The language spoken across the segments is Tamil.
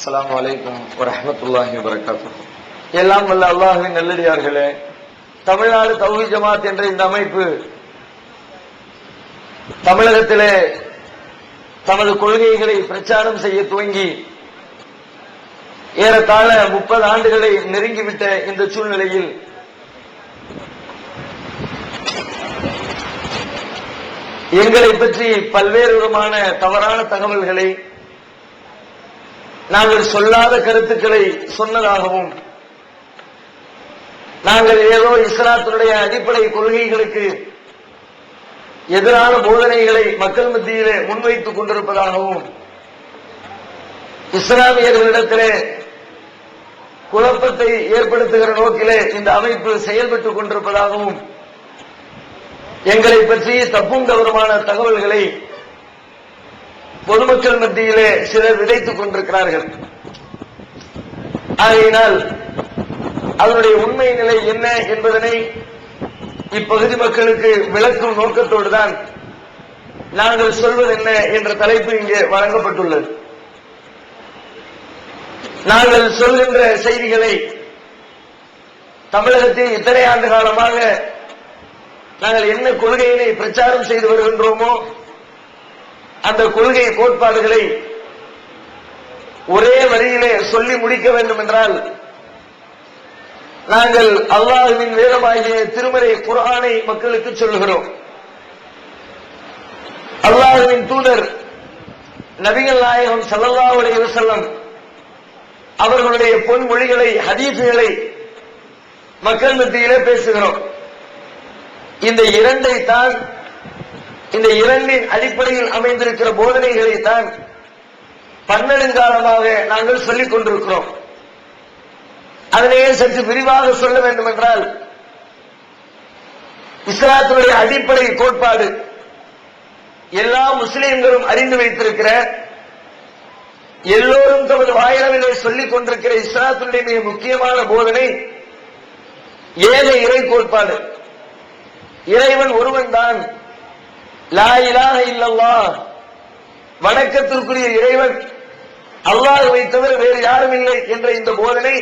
அஸ்ஸலாமு அலைக்கும் வரஹ்மத்துல்லாஹி வபரகாத்துஹு. எல்லாம் வல்ல அல்லாஹ்வின் நல்லடியார்களே, தமிழ்நாடு தௌஹீத் ஜமாத் என்ற இந்த அமைப்பு தமிழகத்திலே தமது கொள்கைகளை பிரச்சாரம் செய்ய துவங்கி ஏறத்தாழ 30 ஆண்டுகளை நெருங்கிவிட்ட இந்த சூழ்நிலையில் எங்களை பற்றி பல்வேறு விதமான தவறான தகவல்களை, நாங்கள் சொல்லாத கருத்துக்களை சொன்னதாகவும், நாங்கள் ஏதோ இஸ்லாத்தினுடைய அடிப்படை கொள்கைகளுக்கு எதிரான போதனைகளை மக்கள் மத்தியிலே முன்வைத்துக் கொண்டிருப்பதாகவும், இஸ்லாமியர்களிடத்திலே குழப்பத்தை ஏற்படுத்துகிற நோக்கிலே இந்த அமைப்பு செயல்பட்டுக் கொண்டிருப்பதாகவும், எங்களை பற்றி தப்பும் தவறுமான தகவல்களை பொதுமக்கள் மத்தியிலே சிலர் விதைத்துக் கொண்டிருக்கிறார்கள். ஆகையினால் அதனுடைய உண்மை நிலை என்ன என்பதனை இப்பகுதி மக்களுக்கு விளக்கும் நோக்கத்தோடுதான் நாங்கள் சொல்வது என்ன என்ற தலைப்பு இங்கே வழங்கப்பட்டுள்ளது. நாங்கள் சொல்கின்ற செய்திகளை தமிழகத்தில் இத்தனை ஆண்டு காலமாக நாங்கள் என்ன கொள்கையினை பிரச்சாரம் செய்து வருகின்றோமோ அந்த கொள்கை கோட்பாடுகளை ஒரே வரியிலே சொல்லி முடிக்க வேண்டும் என்றால், நாங்கள் அல்லாஹ்வின் வேதமாகிய திருமறை குர்ஆனை மக்களுக்கு சொல்லுகிறோம். அல்லாஹ்வின் தூதர் நபிகள் நாயகம் ஸல்லல்லாஹு அலைஹி வஸல்லம் அவர்களுடைய பொன்மொழிகளை, ஹதீஸ்களை மக்கள் மத்தியிலே பேசுகிறோம். இந்த இரண்டைத்தான், இந்த இரண்டின் அடிப்படையில் அமைந்திருக்கிற போதனைகளை தான் பன்னெடுங்காலமாக நாங்கள் சொல்லிக் கொண்டிருக்கிறோம். அதனையே சற்று விரிவாக சொல்ல வேண்டும் என்றால், இஸ்லாத்தினுடைய அடிப்படை கோட்பாடு எல்லா முஸ்லிம்களும் அறிந்து வைத்திருக்கிற, எல்லோரும் தமது வாயிலே சொல்லிக் கொண்டிருக்கிற இஸ்லாத்தினுடைய மிக முக்கியமான போதனை ஏக இறை கோட்பாடு. இறைவன் ஒருவன் தான், லா இலாஹ இல்லல்லாஹ், வணக்கத்திற்குரிய இறைவன் அல்லாஹ்வை தவிர வேறு யாரும் இல்லை என்ற இந்த போதனை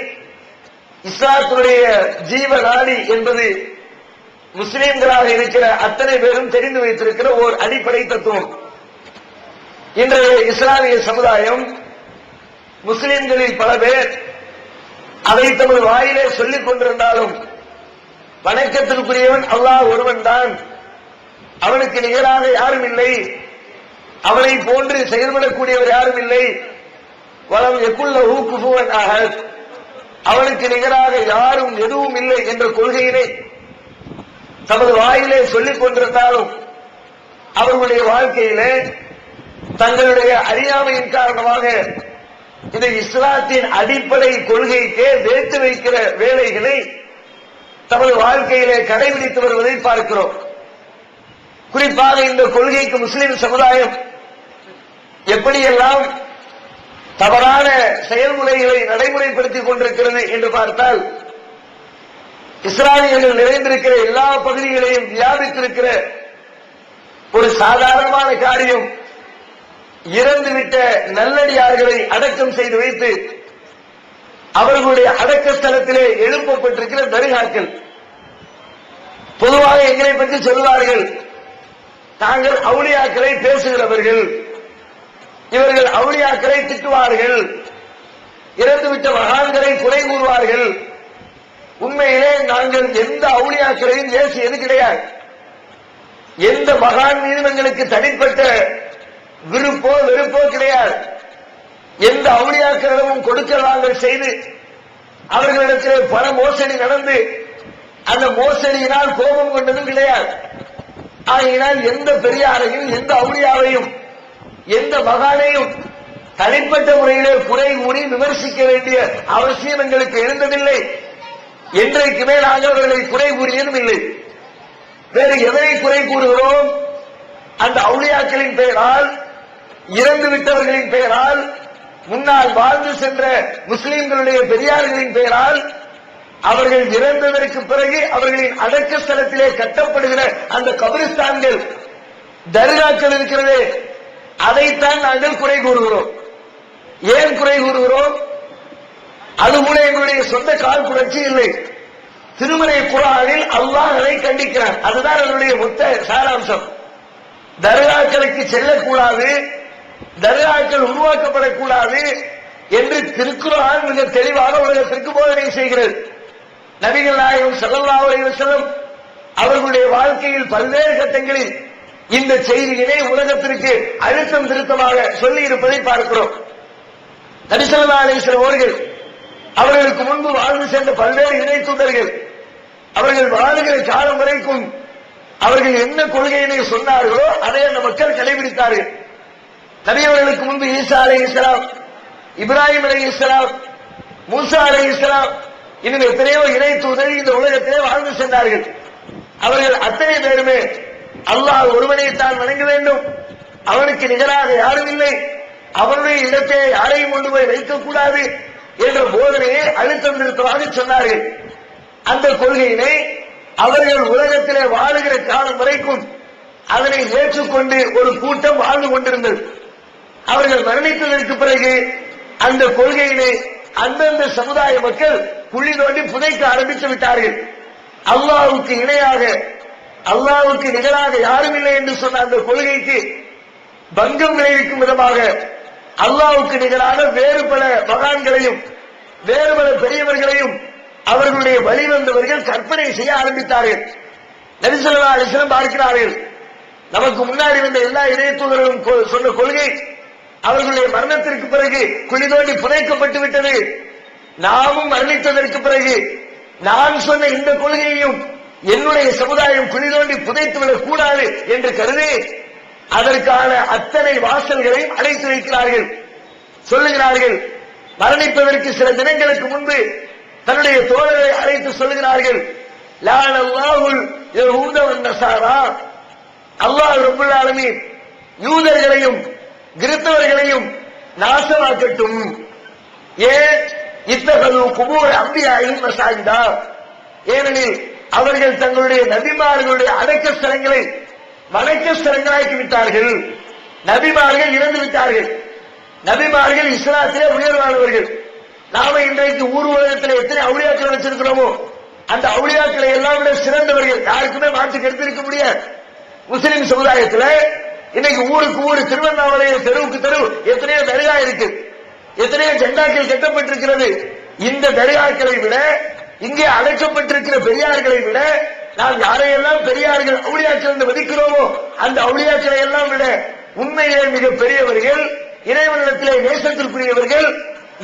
இஸ்லாத்தினுடைய ஜீவ நாடி என்பது முஸ்லிம்களாக இருக்கிற அத்தனை பேரும் தெரிந்து வைத்திருக்கிற ஓர் அடிப்படை தத்துவம். இன்றைய இஸ்லாமிய சமுதாயம், முஸ்லிம்களில் பல பேர் அதை தமது வாயிலே சொல்லிக் கொண்டிருந்தாலும், வணக்கத்திற்குரியவன் அல்லாஹ் ஒருவன் தான், அவனுக்கு நிகராக யாரும் இல்லை, அவனை போன்று செயல்படக்கூடியவர் யாரும் இல்லை, வலம் யகுல்லஹு குஃபுவன் அஹத், அவனுக்கு நிகராக யாரும் எதுவும் இல்லை என்ற கொள்கையினை தமது வாயிலே சொல்லிக் கொண்டிருந்தாலும், அவர்களுடைய வாழ்க்கையிலே தங்களுடைய அறியாமையின் காரணமாக இந்த இஸ்லாத்தின் அடிப்படை கொள்கைக்கே வேட்டு வைக்கிற வேலைகளை தமது வாழ்க்கையிலே கடைபிடித்து வருவதை பார்க்கிறோம். குறிப்பாக இந்த கொள்கைக்கு முஸ்லிம் சமுதாயம் எப்படியெல்லாம் தவறான செயல்முறைகளை நடைமுறைப்படுத்திக் கொண்டிருக்கிறது என்று பார்த்தால், இஸ்லாமியர்கள் நிறைந்திருக்கிற எல்லா பகுதிகளையும் வியாபித்திருக்கிற ஒரு சாதாரணமான காரியம், இறந்துவிட்ட நல்லடியார்களை அடக்கம் செய்து வைத்து அவர்களுடைய அடக்க ஸ்தலத்திலே எழுப்பப்பட்டிருக்கிற தர்காக்கள். பொதுவாக எங்களை பற்றி சொல்வார்கள், தாங்கள் அவுலியாக்களை பேசுகிறவர்கள், இவர்கள் அவுலியாக்களை திட்டுவார்கள், இறந்துவிட்ட மகான்களை குறை கூறுவார்கள். உண்மையிலே நாங்கள் எந்த அவுலியாக்களையும் ஏசியது கிடையாது. எந்த மகான் மீதும் எங்களுக்கு தனிப்பட்ட விருப்போ வெறுப்போ கிடையாது. எந்த அவுலியாக்களிடமும் கொடுக்கல் வாங்கல் செய்து அவர்களிடத்திலே பண மோசடி நடந்து அந்த மோசடியினால் கோபம் கொண்டதும் கிடையாது. ஆகையினால் எந்த பெரியாரையும், எந்த அவுலியாவையும், எந்த மகானையும் தனிப்பட்ட முறையிலே குறை கூறி விமர்சிக்க வேண்டிய அவசியம் எங்களுக்கு எழுந்ததில்லை. என்றைக்குமே நாங்கள் அவர்களை குறை கூறியதும் இல்லை. வேறு எதனை குறை கூறுகிறோம்? அந்த அவுலியாக்களின் பெயரால், இறந்து விட்டவர்களின் பெயரால், முன்னால் வாழ்ந்து சென்ற முஸ்லிம்களுடைய பெரியார்களின் பெயரால், அவர்கள் இறந்ததற்கு பிறகு அவர்களின் அடக்க ஸ்தலத்திலே கட்டப்படுகிற அந்த கபிரிஸ்தான்கள், தர்காக்கள் இருக்கிறதே, அதைத்தான் நாங்கள் குறை கூறுகிறோம். ஏன் குறை கூறுகிறோம்? அது கூட எங்களுடைய சொந்த கால் புரட்சி இல்லை. திருமறை குர்ஆனில் அல்லாஹ் அதை கண்டிக்கிறான். அதுதான் அதனுடைய மொத்த சாராம்சம். தர்காக்களுக்கு செல்லக்கூடாது, தர்காக்கள் உருவாக்கப்படக்கூடாது என்று திருக்குர்ஆன் மிக தெளிவாக உலகத்திற்கு போதனை செய்கிறது. நபிகள் நாயகம் ஸல்லல்லாஹு அலைஹி வஸல்லம் அவர்களுடைய வாழ்க்கையில் பல்வேறு கட்டங்களில் இந்த செய்தியினை உலகத்திற்கு அழுத்தம் திருத்தமாக சொல்லி இருப்பதை பார்க்கிறோம். நபி ஸல்லல்லாஹு அலைஹி வஸல்லம் அவர்களுக்கு முன்பு வாழ்ந்து சென்ற பல்வேறு இணை தூதர்கள் அவர்கள் வாழுகிற காலம் வரைக்கும் அவர்கள் என்ன கொள்கையினை சொன்னார்களோ அதை அந்த மக்கள் கடைபிடித்தார்கள். நபி அவர்களுக்கு முன்பு ஈசா அலைஹிஸ்ஸலாம், இப்ராஹிம் அலைஹிஸ்ஸலாம், மூசா அலைஹிஸ்ஸலாம் இன்னும் எத்தனையோ இணை தூதர்கள் இந்த உலகத்திலே வாழ்ந்து சென்றார்கள். அவர்கள் அத்தனை பேருமே அல்லாஹ் ஒருவனைத்தான் வணங்க வேண்டும், அவனுக்கு நிகராக யாரும் இல்லை, அவனுடைய இடத்தை யாரையும் கொண்டு போய் வைக்கக்கூடாது என்ற போதனையை அழுத்தம் திருத்தமாக சொன்னார்கள். அந்த கொள்கையினை அவர்கள் உலகத்திலே வாழுகிற காலம் வரைக்கும் அதனை ஏற்றுக்கொண்டு ஒரு கூட்டம் வாழ்ந்து கொண்டிருந்தது. அவர்கள் மரணித்ததற்கு பிறகு அந்த கொள்கையினை அந்தந்த சமுதாய மக்கள் குழி தோண்டி புதைக்க ஆரம்பித்து விட்டார்கள். அல்லாஹ்வுக்கு இணையாக, அல்லாஹ்வுக்கு நிகராக யாரும் இல்லை என்று சொன்ன அந்த கொள்கைக்கு பங்கம் விளைவிக்கும் விதமாக அல்லாஹ்வுக்கு நிகராக வேறு பல மகான்களையும் வேறு பல பெரியவர்களையும் அவர்களுடைய வழிவந்தவர்கள் கற்பனை செய்ய ஆரம்பித்தார்கள். நபி ஸல்லல்லாஹு அலைஹி வஸல்லம் பார்க்கிறார்கள், நமக்கு முன்னாடி வந்த எல்லா இறை தூதர்களும் சொன்ன கொள்கை அவர்களுடைய மரணத்திற்கு பிறகு குழி தோண்டி புதைக்கப்பட்டு விட்டது. நாமும் மரணித்ததற்கு பிறகு நான் சொன்ன இந்த கொள்கையையும் என்னுடைய சமுதாயம் குழி தோண்டி புதைத்துவிடக் கூடாது என்று கருதி அதற்கான அத்தனை வாசல்களையும் அடைத்து வைக்கிறார்கள். சொல்லுகிறார்கள், மரணிப்பதற்கு சில தினங்களுக்கு முன்பு தன்னுடைய தோழர்களை அழைத்து சொல்லுகிறார்கள், லஅனல்லாஹுல் யஹூத வன் நஸாரா, அல்லாஹ் ரப்பல் ஆலமீன் யூதர்களையும் கிறிஸ்தவர்களையும் நாசமாக்கட்டும். ஏன்? இத்தகது குபூர் அம்பியாயின் மசாஜிதா, ஏனெனில் அவர்கள் தங்களுடைய நபிமார்களுடைய அடக்க ஸ்தலங்களை வணக்க ஸ்தலங்களாக்கி விட்டார்கள். நபிமார்கள் இறந்து விட்டார்கள். நபிமார்கள் இஸ்லாத்திலே உயர்வானவர்கள். நாம இன்றைக்கு ஊர் உலகத்தில் எத்தனை அவுளியாக்கள் வச்சிருக்கிறோமோ அந்த அவுளியாக்களை எல்லாம் விட சிறந்தவர்கள், யாருக்குமே மாற்று கருத்திருக்க முடியாது. முஸ்லிம் சமுதாயத்தில் இன்னைக்கு ஊருக்கு ஊர், திருவண்ணாமலையில் தெருவுக்கு தெரு எத்தனையோ தர்கா இருக்கு, எத்தனையோ ஜெண்டாக்கள் கட்டப்பட்டிருக்கிறது. இந்த தர்காக்களை விட, இங்கே அழைக்கப்பட்டிருக்கிற பெரியார்களை விட நாம் யாரையெல்லாம் பெரியார்கள் அவுளியாக்கள் என்று மதிக்கிறோமோ அந்த அவுளியாக்களை எல்லாம் விட உண்மையிலே மிக பெரியவர்கள், இறைவனிடத்திலே நேசத்திற்குரியவர்கள்,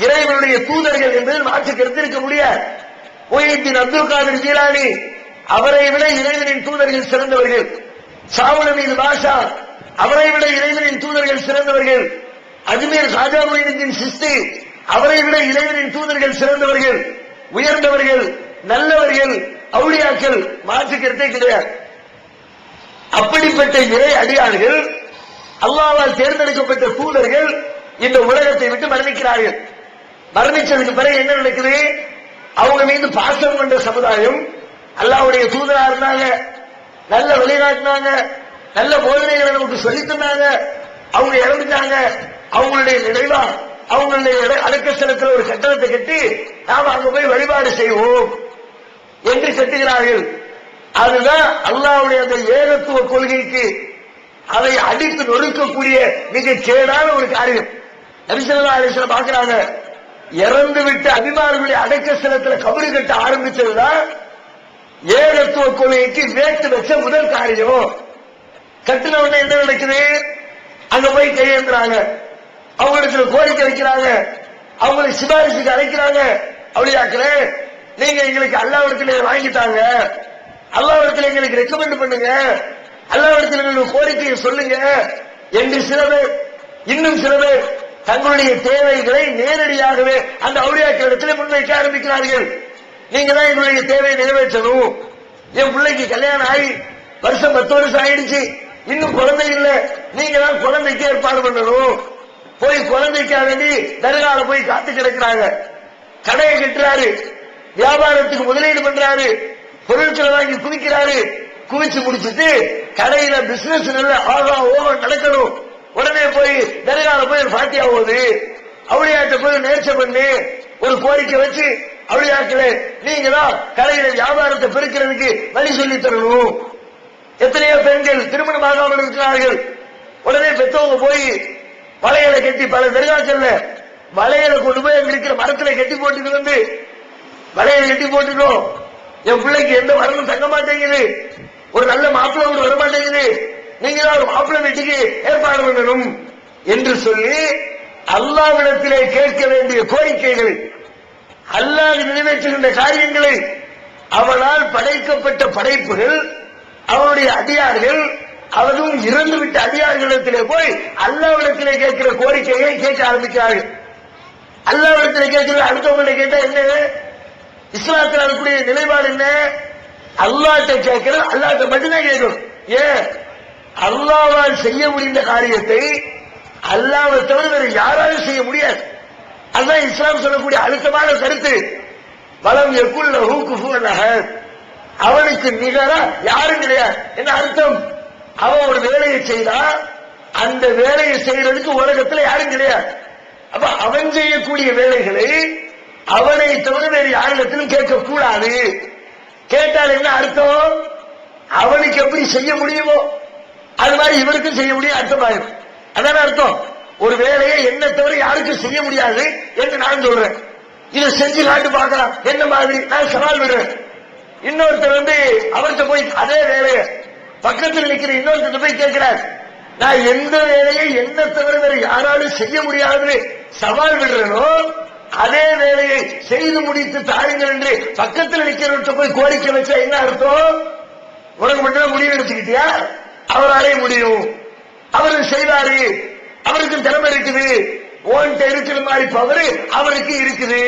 இறைவனுடைய தூதர்கள் என்பதில் மாற்று கருத்திருக்க முடியாது. முஹ்யித்தீன் அப்துல் காதிர் ஜீலானி அவரை விட இறைவனின் தூதர்கள் சிறந்தவர்கள். ஷாவுல் பாஷா அவரை விட இறைவனின் தூதர்கள் சிறந்தவர்கள். அஜ்மீர் காஜா மொய்னுத்தீன் சிஸ்தி அவரை விட இறைவனின் தூதர்கள் சிறந்தவர்கள், உயர்ந்தவர்கள், நல்லவர்கள், அவுளியாக்கள், மாற்று கருத்தே கிடையாது. அப்படிப்பட்ட இறை அடியார்கள், அல்லாஹ்வால் தேர்ந்தெடுக்கப்பட்ட தூதர்கள் இந்த உலகத்தை விட்டு மரணிக்கிறார்கள். மரணிச்சதுக்கு பிறகு என்ன நடக்குது? அவங்க மீது பாசம் கொண்ட சமுதாயம், அல்லாஹ்வுடைய தூதரா இருந்தாங்க, நல்ல வழிகாட்டினாங்க, நல்ல போதனைகளை நமக்கு சொல்லித் தந்தாங்க, அவங்க இறந்துட்டாங்க, அவங்களுடைய நினைவா அவங்களுடைய அடக்க ஸ்தலத்தில் ஒரு கட்டணத்தை கட்டி நாம அங்க போய் வழிபாடு செய்வோம் என்று கட்டுகிறார்கள். அதுதான் அல்லாஹ்வுடைய அந்த ஏகத்துவ கொள்கைக்கு அதை அடித்து நொறுக்கக்கூடிய மிக கேடான ஒரு காரியம். நபி ஸல்லல்லாஹு அலைஹி வஸல்லம் பார்க்கிறாங்க, இறந்து விட்டு அபிமானிகளுடைய அடக்க ஸ்தலத்தில் கபறு கட்ட ஆரம்பிச்சதுதான் ஏகத்துவ கொள்கைக்கு வேட்டு வச்ச முதல் காரியம். கட்டின உடனே என்ன நடக்குது? அங்க போய் கையேந்துறாங்க, அவங்களுக்கு கோரிக்கை வைக்கிறாங்க, அவங்களை சிபாரிசுக்கு அழைக்கிறாங்க. அவுளியாக்களே, நீங்க எங்களுக்கு அல்லாஹ்விடத்திலே வாங்கிட்டாங்க, அல்லாஹ்விடத்திலே எங்களுக்கு ரெக்கமெண்ட் பண்ணுங்க, அல்லாஹ்விடத்திலே எங்களுக்கு கோரிக்கையை சொல்லுங்க என்று சில பேர், இன்னும் சில பேர் தங்களுடைய தேவைகளை நேரடியாகவே அந்த அவுளியாக்களிடத்திலே முன்வைக்க ஆரம்பிக்கிறார்கள். நீங்க தான் எங்களுடைய தேவையை நிறைவேற்றணும், என் பிள்ளைக்கு கல்யாணம் ஆகி வருஷம் 10 வருஷம் ஆயிடுச்சு, இன்னும் குழந்தை இல்ல, நீங்க தான் குழந்தைக்கு ஏற்பாடு பண்ணணும். போய் குழந்தைக்காக வேண்டி தர்கால போய் காத்து கிடக்கிறாங்க. கடையை கட்டுறாரு, வியாபாரத்துக்கு முதலீடு பண்றாரு, பொருட்களை வாங்கி குவிக்கிறாரு. குவிச்சு முடிச்சுட்டு கடையில பிசினஸ் நல்ல ஆகா ஓகம் நடக்கணும், உடனே போய் தர்கால போய் பாத்தியா போகுது, அவுளியாட்ட போய் நேர்ச்சை பண்ணு, ஒரு கோரிக்கை வச்சு, அவளியாக்களே நீங்க தான் கடையில வியாபாரத்தை பெருக்கிறதுக்கு வழி சொல்லி தரணும். எத்தனையோ பெண்கள் திருமணமாகாமல் இருக்கிறார்கள். உடனே பெற்றவங்க போய் வளையலை கட்டி, பல தர்காக்கள்ல வளையலை கொண்டு போய் அங்க இருக்கிற மரத்துல கட்டி போட்டுட்டு வந்து, வளையலை கட்டி போட்டுட்டோம், என் பிள்ளைக்கு எந்த வரணும் தங்க மாட்டேங்குது, ஒரு நல்ல மாப்பிள்ளை ஒன்று வர மாட்டேங்குது, நீங்க தான் ஒரு மாப்பிள்ளை வீட்டுக்கு ஏற்பாடு பண்ணணும் என்று சொல்லி அல்லாஹ்விடத்திலே கேட்க வேண்டிய கோரிக்கைகள், அல்லாஹ் நிறைவேற்றுகின்ற காரியங்களை, அவனால் படைக்கப்பட்ட படைப்புகள், அவருடைய அடியார்கள், அவரும் இறந்துவிட்ட அடியார்களிடத்திலே போய் அல்லாஹ்விடத்திலே கேட்கிற கோரிக்கையை கேட்க ஆரம்பிக்கிறார்கள். அல்லாஹ்விடத்திலே கேட்கிறது அடுத்தவங்களை கேட்டா என்ன? இஸ்லாத்தில் இருக்கக்கூடிய நிலைப்பாடு என்ன? அல்லாஹ்ட்ட கேட்கிறது, அல்லாஹ்ட்ட மட்டும்தான் கேட்கணும். ஏன்? அல்லாஹ்வால் செய்ய முடிந்த காரியத்தை அல்லாஹ்வை தவிர வேறு யாராலும் செய்ய முடியாது. அதுதான் இஸ்லாம் சொல்லக்கூடிய அழுத்தமான கருத்து. வலம் யகுல்லஹு குஃபுவன் அஹத், அவனுக்கு நிகரா யாரும் கிடையாது. என்ன அர்த்தம்? அவன் ஒரு வேலையை செய்தா அந்த வேலையை செய்யறதுக்கு உலகத்தில் யாரும் கிடையாது. அப்ப அவன் செய்யக்கூடிய வேலைகளை அவனை தவிர வேறு யாரிடத்திலும் கேட்கக்கூடாது. கேட்டால் என்ன அர்த்தம்? அவனுக்கு எப்படி செய்ய முடியுமோ அது மாதிரி இவருக்கும் செய்ய முடியும் அர்த்தமாயிரும். அதான அர்த்தம். ஒரு வேலையை என்ன தவிர யாருக்கும் செய்ய முடியாது என்று நான் சொல்றேன். இதை செஞ்சு காட்டு பார்க்கலாம் என்ன மாதிரி நான் சவால் விடுறேன். இன்னொருத்தர் அவர்கிட்ட போய் அதே வேலையை பக்கத்தில் நிற்கிற இன்னொருத்தர் போய் கேட்கிறார், நான் எந்த வேலையை என்ன தவிர வேற யாராலும் செய்ய முடியாது சவால் விடுறனோ அதே வேலையை செய்து முடித்து தாருங்கள் என்று பக்கத்தில் நிற்கிறவர்கிட்ட போய் கோரிக்கை வச்சா என்ன அர்த்தம்? உனக்கு மட்டும் முடிவு எடுத்துக்கிட்டியா? அவராலே முடியும், அவரு செய்வாரு, அவருக்கு திறமை இருக்குது, ஓன்ட்ட இருக்கிற மாதிரி பவர் அவருக்கு இருக்குது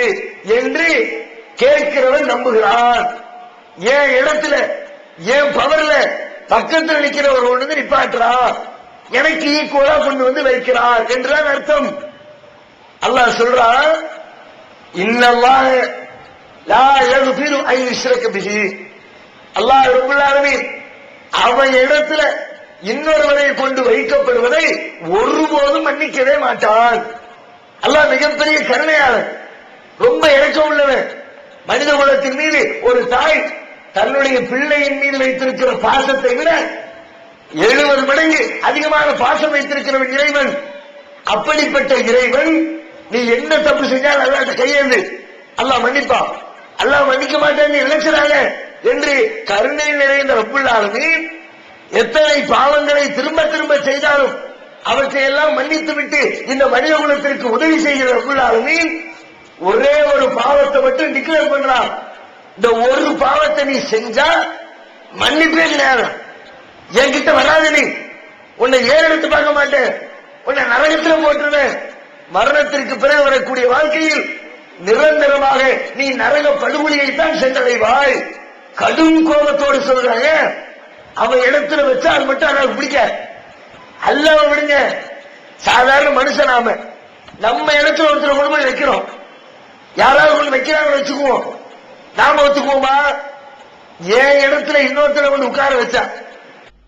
என்று கேட்கிறவன் நம்புகிறான். ஏன் இடத்துல ஏன் பவர்ல பக்கத்தில் நிற்கிறவர் ஒன்று நிப்பாட்டுறான், எனக்கு ஈக்குவலா கொண்டு வந்து வைக்கிறார் என்றுதான் அர்த்தம். அல்லாஹ் சொல்றான், இன்னல்லாஹ லா யக்ஃபிரு அன் யுஷ்ரக பிஹி, அல்லாஹ் ரப்பல் ஆலமீன் அவன் இடத்துல இன்னொருவரை கொண்டு வைக்கப்படுவதை ஒருபோதும் மன்னிக்கவே மாட்டான். அல்லாஹ் மிகப்பெரிய கருணையாளன், ரொம்ப இரக்கம் உள்ளவன். மனித குலத்தின் மீது ஒரு தாய் தன்னுடைய பிள்ளையின் மீது வைத்திருக்கிற பாசத்தை விட 70 மடங்கு அதிகமான பாசம் வைத்திருக்கிறவன் இறைவன். அப்படிப்பட்ட இறைவன் நீ என்ன தப்பு செஞ்சால் அல்லாஹ்ட்ட கையேந்து, அல்லாஹ் மன்னிப்பான். அல்லாஹ் மன்னிக்க மாட்டேன்னு நினைக்கிறாங்க என்று கருணை நிறைந்த ரப்புல் ஆலமீன் எத்தனை பாவங்களை திரும்ப திரும்ப செய்தாலும் அவற்றை எல்லாம் மன்னித்து விட்டு இந்த மனித குலத்திற்கு உதவி செய்கிற ரப்புல் ஆலமீன் ஒரே ஒரு பாவத்தை மட்டும் டிக்ளேர் பண்றான். இந்த ஒரு பாவத்தை நீ செஞ்சா மன்னிப்பே கிடையாது, என்கிட்ட வராது, நீ உன்னை ஏறெடுத்து பார்க்க மாட்டேன், உன்னை நரகத்தில் போட்டுருவேன். மரணத்திற்கு பிறகு வரக்கூடிய வாழ்க்கையில் நிரந்தரமாக நீ நரக படுகொலியைத்தான் சென்றடைவாய். கடும் கோபத்தோடு சொல்றாங்க. அவன் இடத்துல வச்சா அது மட்டும் அவனுக்கு பிடிக்க. அல்லாஹ் விடுங்க, சாதாரண மனுஷன் நாம நம்ம இடத்துல ஒருத்தர் கொண்டு போய் வைக்கிறோம், யாராவது கொண்டு வைக்கிறாங்க வச்சுக்குவோம், நாம ஒத்துக்குவோமா? ஏன் இடத்துல இன்னொருத்தர கொண்டு உட்கார வச்சா?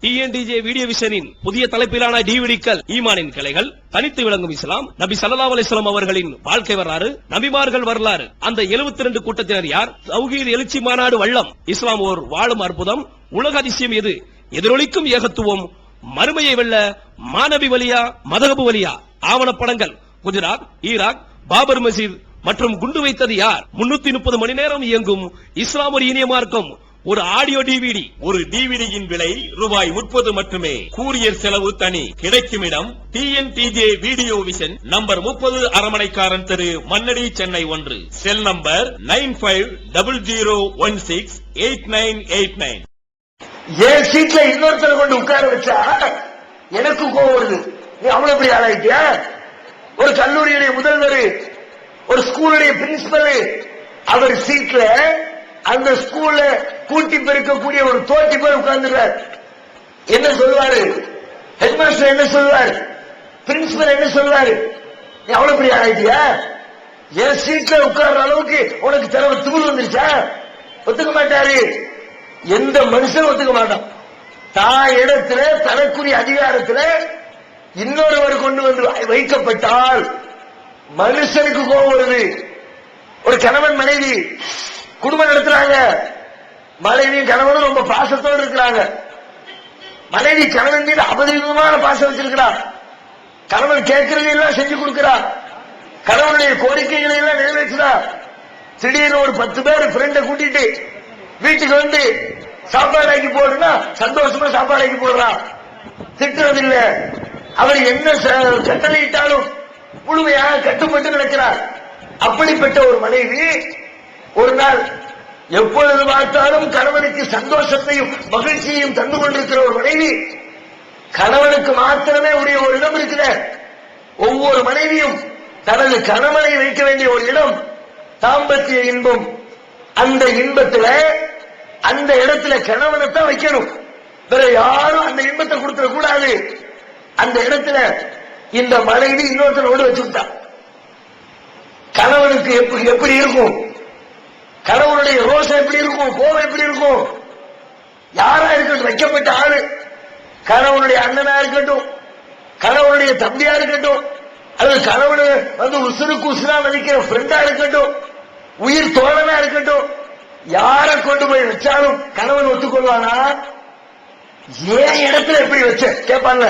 டிஎன்டிஜே வீடியோ விஷனின் புதிய தலைப்பிலான டிவிடிக்கள் ஈமானின் கிளைகள், தனித்து விளங்கும் இஸ்லாம், நபி ஸல்லல்லாஹு அலைஹி வஸல்லம் அவர்களின் வாழ்க்கை வரலாறு, நபிமார்கள் வரலாறு, அந்த 72 கூட்டத்தினர் யார், தௌஹீத் எழுச்சி மாநாடு வள்ளம், இஸ்லாம் ஓர் வாழும் அற்புதம், உலக அதிசயம் எது, எதிரொலிக்கும் ஏகத்துவம், மறுமையை வெல்ல மாநபி வலியா மதகபு வலியா, ஆவணப்படங்கள், குஜராத், ஈராக், பாபர் மசீத் மற்றும் குண்டு வைத்தது யார், 330 மணி நேரம் இயங்கும் இஸ்லாம் ஒரு இனிய மார்க்கம், ஒரு ஆடியோ டிவிடி, ஒரு டிவிடியின் விலை ரூபாய் 30 மட்டுமே. கூரியர் செலவு தனி. கிடைக்கும் இடம் டிஎன்டிஜே வீடியோ விஷன், நம்பர் 30, அரமனைக்காரன் தெரு, மண்ணடி, சென்னை 1. Cell number 9500168989. என் சீட்ல இன்னொருத்தர் கொண்டு உட்கார வச்சா எனக்கு கோவம் வருது. நீ அவ்வளவு எப்படி ஆளாயிட்டியா? ஒரு கல்லூரியுடைய முதல்வர், ஒரு ஸ்கூலுடைய பிரின்சிபல், அவர் சீட்ல அந்த ஸ்கூல்ல கூட்டி பெருக்கக்கூடிய ஒரு தோட்டி போய் உட்கார்ந்துறார். என்ன சொல்லுவாரு? ஹெட்மாஸ்டர் என்ன சொல்லுவார்? பிரின்சிபல் என்ன சொல்லுவாரு? நீ அவ்வளவு பெரிய ஆயிட்டியா? என் சீட்ல உட்கார்ற அளவுக்கு உனக்கு திறமை திமிரு வந்துருச்சா? ஒத்துக்க மாட்டாரு. எந்த மனுஷனும் ஒத்துக்க மாட்டான். தான் இடத்துல தனக்குரிய அதிகாரத்துல இன்னொருவர் கொண்டு வந்து வைக்கப்பட்டால் மனுஷனுக்கு கோபம் வருது. ஒரு கணவன் மனைவி குடும்பம் நடத்துறாங்க. மனைவியும் கணவனும் ரொம்ப பாசத்தோடு இருக்கிறாங்க. மனைவி கணவன் மீது அபரிதமான பாசம் வச்சிருக்கிறா. கணவன் கேட்கறதை எல்லாம் செஞ்சு கொடுக்கிறா. கணவனுடைய கோரிக்கைகளை எல்லாம் நிறைவேற்றுறா. திடீர்னு ஒரு 10 பேர் ஃப்ரெண்ட கூட்டிட்டு வீட்டுக்கு வந்து சாப்பாடு ஆக்கி போடுனா சந்தோஷமா சாப்பாடு ஆக்கி போடுறான். திட்டுறதில்லை. அவர் என்ன கட்டளையிட்டாலும் முழுமையாக கட்டுப்பட்டு நடக்கிறார். அப்படிப்பட்ட ஒரு மனைவி ஒரு நாள் எப்பொழுது பார்த்தாலும் கணவனுக்கு சந்தோஷத்தையும் மகிழ்ச்சியையும் தந்து கொண்டிருக்கிற ஒரு மனைவி, கணவனுக்கு மாத்திரமே உரிய ஒரு இடம் இருக்கிற ஒவ்வொரு மனைவியும் தனது கணவனை வைக்க வேண்டிய ஒரு இடம் தாம்பத்திய இன்பம். அந்த இன்பத்துல அந்த இடத்துல கணவனை தான் வைக்கணும். வேற யாரும் அந்த இன்பத்தை கொடுத்துட கூடாது. அந்த இடத்துல இந்த மனைவி இன்னொருத்தரோடு வச்சுட்டா கணவனுக்கு எப்படி இருக்கும்? கணவனுடைய ரோஷம் எப்படி இருக்கும்? கோபம் எப்படி இருக்கும்? யாரா இருக்கட்டும், வைக்கப்பட்ட ஆளு, கணவனுடைய அண்ணனா இருக்கட்டும், கணவனுடைய தம்பியா இருக்கட்டும், அல்லது கணவனு வந்து உசுருக்கு உசுரா மதிக்கிற ஃப்ரெண்டா இருக்கட்டும், உயிர் தோழனா இருக்கட்டும், யாரை கொண்டு போய் வச்சாலும் கணவன் ஒத்துக்கொள்வானா? ஏன் இடத்துல எப்படி வச்ச கேட்பான்ல,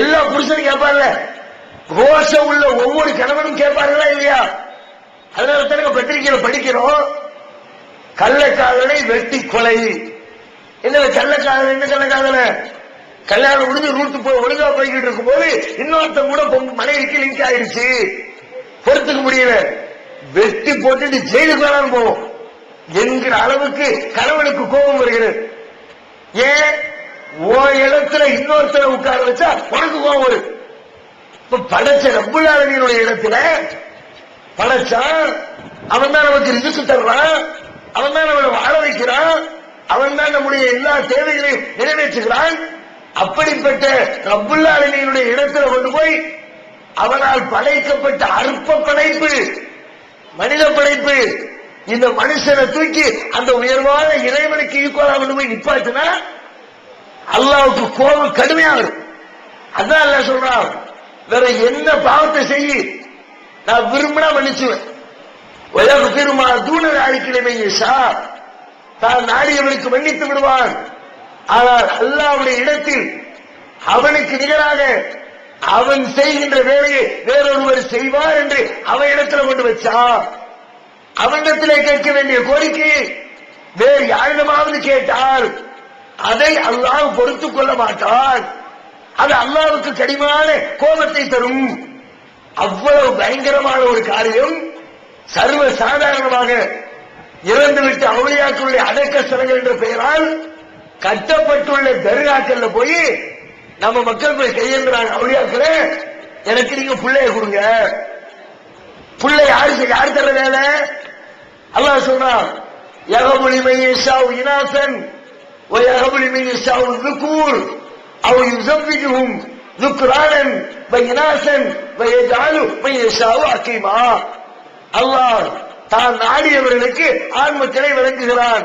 எல்லா புருஷனும் கேட்பான்ல, ரோஷம் உள்ள ஒவ்வொரு கணவனும் கேட்பார்களா இல்லையா? அதனால தான் பத்திரிகையில படிக்கிறோம், கள்ளக்காதலை வெட்டி கொலை. என்ன கள்ளக்காதல்? என்ன கள்ளக்காதல? கல்யாணம் முடிஞ்சு ரூட்டு போய் ஒழுங்கா போய்கிட்டு இருக்கும் போது இன்னொருத்த கூட மனைவிக்கு லிங்க் ஆயிடுச்சு, பொறுத்துக்க முடியல, வெட்டி போட்டுட்டு ஜெயிலுக்கு வேணாலும் போவோம் என்கிற அளவுக்கு கணவனுக்கு கோபம் வருகிறது. ஏன் உன் இடத்துல இன்னொருத்தரை உட்கார வச்சா உனக்கு கோபம் வரும். இப்ப படைச்ச ரப்புல் ஆலமீனுடைய இடத்துல படைச்சான், அவன் தான் நமக்கு ரிஸ்க் தர்றான், அவன் தான் நம்மளை வாழ வைக்கிறான், அவன் தான் நம்முடைய எல்லா தேவைகளையும் நிறைவேற்றுகிறான். அப்படிப்பட்ட ரப்புல் ஆலமீனுடைய இடத்துல கொண்டு போய் அவனால் படைக்கப்பட்ட அற்ப படைப்பு மனித படைப்பு இந்த மனுஷனை தூக்கி அந்த உயர்வான இறைவனுக்கு ஈக்குவலா கொண்டு போய் நிப்பாட்டுனா அல்லாஹ்வுக்கு கோபம் கடுமையா வரும். அதான் அல்லாஹ் சொல்றான், வேற என்ன பாவத்தை செய்ய நான் விரும்பினா மன்னிச்சுவேன். பெருமா தூணர் அழிக்கிழமையா தான் நாடியவனுக்கு மன்னித்து விடுவான். ஆனால் அல்லாஹ்வுடைய இடத்தில் அவனுக்கு நிகராக அவன் செய்கின்ற வேலையை வேறொருவர் செய்வார் என்று அவன் இடத்துல கொண்டு வச்சா, அவனிடத்திலே கேட்க வேண்டிய கோரிக்கையை வேறு யாரிடமாவது கேட்டால் அதை அல்லாஹ் பொறுத்துக் கொள்ள மாட்டான். அது அல்லாஹ்வுக்கு கடிமான கோபத்தை தரும். அவ்வளவு பயங்கரமான ஒரு காரியம் சர்வ சாதாரணமாக இறந்துவிட்டு அவுலியாக்களுடைய அடக்க ஸ்தலங்கள் என்ற பெயரால் கட்டப்பட்டுள்ள தர்காக்கள்ல போய் நம்ம மக்கள் போய் கையேந்துறாங்க. அவுலியாக்களே எனக்கு நீங்க பிள்ளைய கொடுங்க. பிள்ளை யாரு தர வேலை? அல்லாஹ் சொல்றான், யகபுலி மையஷாவு இனாசன் வ யகபுலி மையஷாவு ذுகூர் அவ் யுஸவ்விஜுஹும் ذுக்ரானன் வ இனாசன் வ யஜஅலு மையஷாவு அகீமா. அல்லாஹ் தான் நாடியவர்களுக்கு ஆண் மக்களை வழங்குகிறான்,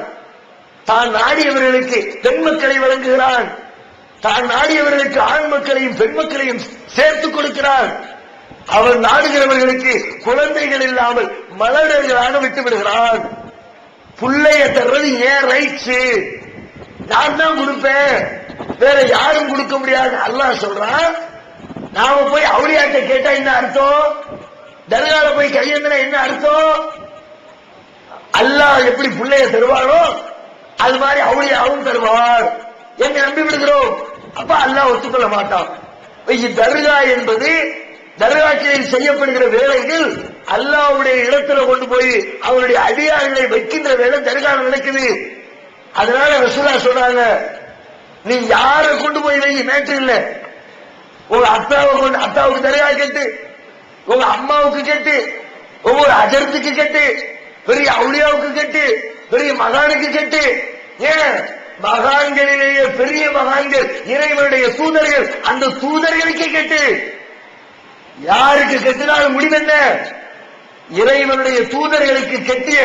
தான் நாடியவர்களுக்கு பெண் மக்களை வழங்குகிறான், தான் நாடியவர்களுக்கு ஆண் மக்களையும் பெண் மக்களையும் சேர்த்துக் கொடுக்கிறான். அவன் நாடுகிறவர்களுக்கு குழந்தைகள் இல்லாமல் மலர்களாக விட்டு விடுகிறான். புள்ளைய தர்றது ஏன் ரைட்ஸ், நான் தான் கொடுப்பேன், வேற யாரும் கொடுக்க முடியாது. அல்லாஹ் சொல்றான், நாம போய் அவுலியாட்ட கேட்டா என்ன அர்த்தம்? தர்கால போய் கையேந்தினா என்ன அர்த்தம்? அல்லாஹ் எப்படி புள்ளைய தருவாரோ அது மாதிரி அவுலியாவும் தருவார் என்று நம்பி விடுகிறோம். அப்ப அல்லாஹ் ஒத்துக்கொள்ள மாட்டான். தர்கா என்பது தர்காக்களில் செய்யப்படுகிற வேலைகள் அல்லாஹ்வுடைய இடத்துல கொண்டு போய் அவருடைய அடியார்களை வைக்கின்ற வேலை தர்காவில் நடக்குது. அதனால ரசூலுல்லாஹ் சொல்றாங்க, நீ யாரை கொண்டு போய் வை மேட்டர் இல்ல. உங்க அத்தாவை கொண்டு அத்தாவுக்கு தர்கா கேட்டு, உங்க அம்மாவுக்கு கேட்டு, ஒவ்வொரு அஜரத்துக்கு கேட்டு, பெரிய அவுலியாவுக்கு கேட்டு, பெரிய மகானுக்கு கேட்டு, ஏன் மகான்களிலேயே பெரிய மகான்கள் இறைவனுடைய தூதர்கள், அந்த தூதர்களுக்கே கேட்டு, யாருக்கு கட்டினாலும் முடிவென்ன? இறைவனுடைய தூதர்களுக்கு கட்டிய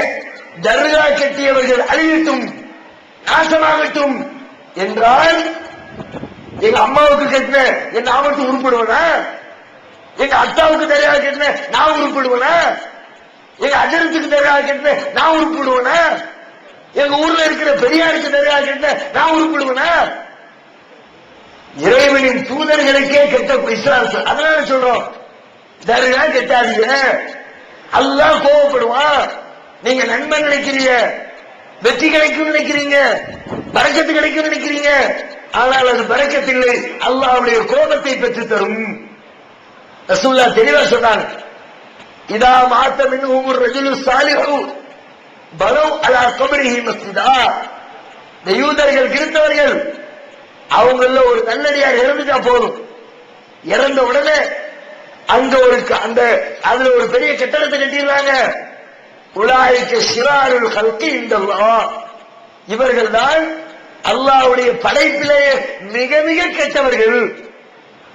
தர்கா கட்டியவர்கள் அழியட்டும், நாசமாகட்டும் என்றால் எங்க அம்மாவுக்கு கட்டின என் ஆபத்து உருப்படுவனா? எங்க அத்தாவுக்கு தர்கா கட்டின நான் உருப்படுவனா? எங்க அசரத்துக்கு தர்கா கட்டின நான் உருப்பிடுவேனா? எங்க ஊர்ல இருக்கிற பெரியாருக்கு தர்கா கட்டின நான் உருப்பிடுவேனா? இறைவனின் தூதர்களுக்கே கெட்ட இஸ்லாம். அதனால சொல்றோம், தர்கா கட்டாதீங்க, அல்லாஹ் கோபப்படுவான். நீங்க நண்பன் நினைக்கிறீங்க, வெற்றி கிடைக்கும் நினைக்கிறீங்க, பரக்கத்து கிடைக்கும் நினைக்கிறீங்க, ஆனால் அது பரக்கத்தில்லை, அல்லாஹ்வுடைய கோபத்தை பெற்று தரும். ரசூலுல்லாஹ் தெளிவா சொன்னாங்க, இதா மாத்த மின்ஹும் ரஜுலு சாலிஹு பலவ் அலா கப்ரிஹி மஸ்ஜிதா. இந்த யூதர்கள் கிறிஸ்தவர்கள் அவங்கள ஒரு நல்லடியார் இறந்துட்டா போதும், இறந்த உடனே அங்க ஒரு அந்த அதுல ஒரு பெரிய கட்டடத்தை கட்டிடுறாங்க. உலாயிக்க ஷிராருல் ஹல்கி இந்தல்லாஹ், இவர்கள் தான் அல்லாஹ்வுடைய படைப்பிலே மிக மிக கெட்டவர்கள்.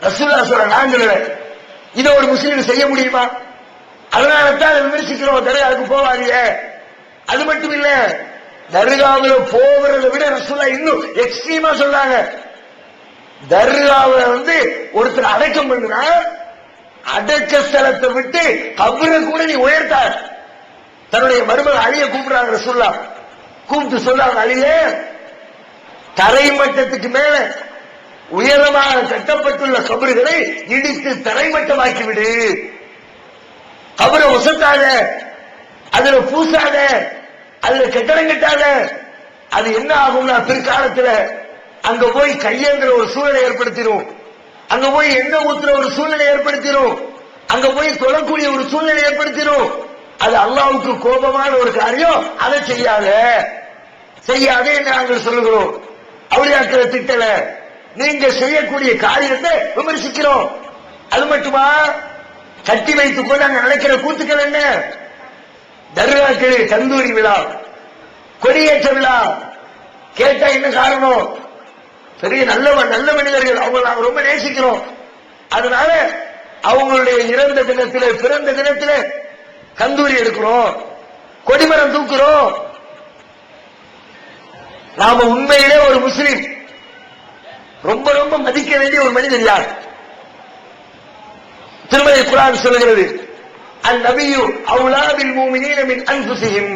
ரசூலுல்லாஹ் சொல்றாங்க, நாங்கள் இதை ஒரு முஸ்லீம் செய்ய முடியுமா? அதனால தான் விமர்சிக்கிறோம், தர்காவுக்கு போவாதீங்க. அது மட்டும் இல்ல, தர்காவில் போகிறத விட ரசூலுல்லாஹ் இன்னும் எக்ஸ்ட்ரீமா சொல்றாங்க. தர்காவை ஒருத்தர் அடக்கம் பண்ணுனா அடக்க ஸ்தலத்தை விட்டு கபரை கூட நீ உயர்த்தார். தன்னுடைய மருமகள் அலியை கூப்பிடுறாங்க ரசூலுல்லாஹ், கூப்பிட்டு சொல்றாங்க, அலியே தரை மட்டத்துக்கு மேல உயரமாக கட்டப்பட்டுள்ள கபறுகளை இடித்து தரைமட்டமாக்கி விடு. கபரை உசத்தாத, அதுல பூசாத, அதுல கட்டடம் கட்டாத. அது என்ன ஆகும்னா பிற்காலத்துல அங்க போய் கையேந்திர ஒரு சூழ்நிலை ஏற்படுத்திடும், அங்க போய் எண்ணெய் ஊத்துற ஒரு சூழ்நிலை ஏற்படுத்திடும், அங்க போய் தொழக்கூடிய ஒரு சூழ்நிலை ஏற்படுத்திடும். அது அல்லாஹ்வுக்கு கோபமான ஒரு காரியம். அதை செய்யாதே என்று நாங்கள் சொல்லுகிறோம். அவுலியாக்களை திட்டல, நீங்க செய்யக்கூடிய காரியத்தை விமர்சிக்கிறோம். அது மட்டுமா, கட்டி வைத்துக் கொண்டு அங்க நடக்கிற கூத்துக்கள் என்ன? தர்காக்கள் கந்தூரி விழா, கொடியேற்ற விழா. கேட்டா என்ன காரணம்? பெரிய நல்ல மனிதர்கள், அவங்க நாங்க ரொம்ப நேசிக்கிறோம். அதனால அவங்களுடைய இறந்த தினத்திலே பிறந்த தினத்திலே கந்தூரி எடுக்கிறோம், கொடிமரம் தூக்குறோம். நாம உண்மையிலே ஒரு முஸ்லிம் ரொம்ப ரொம்ப மதிக்க வேண்டிய ஒரு மனிதர் யார்? திருமலை குர்ஆன் சொல்லுகிறது, அந்நபியு அவுலா பில் மூமினீன மின் அன்ஃபுஸிஹிம்.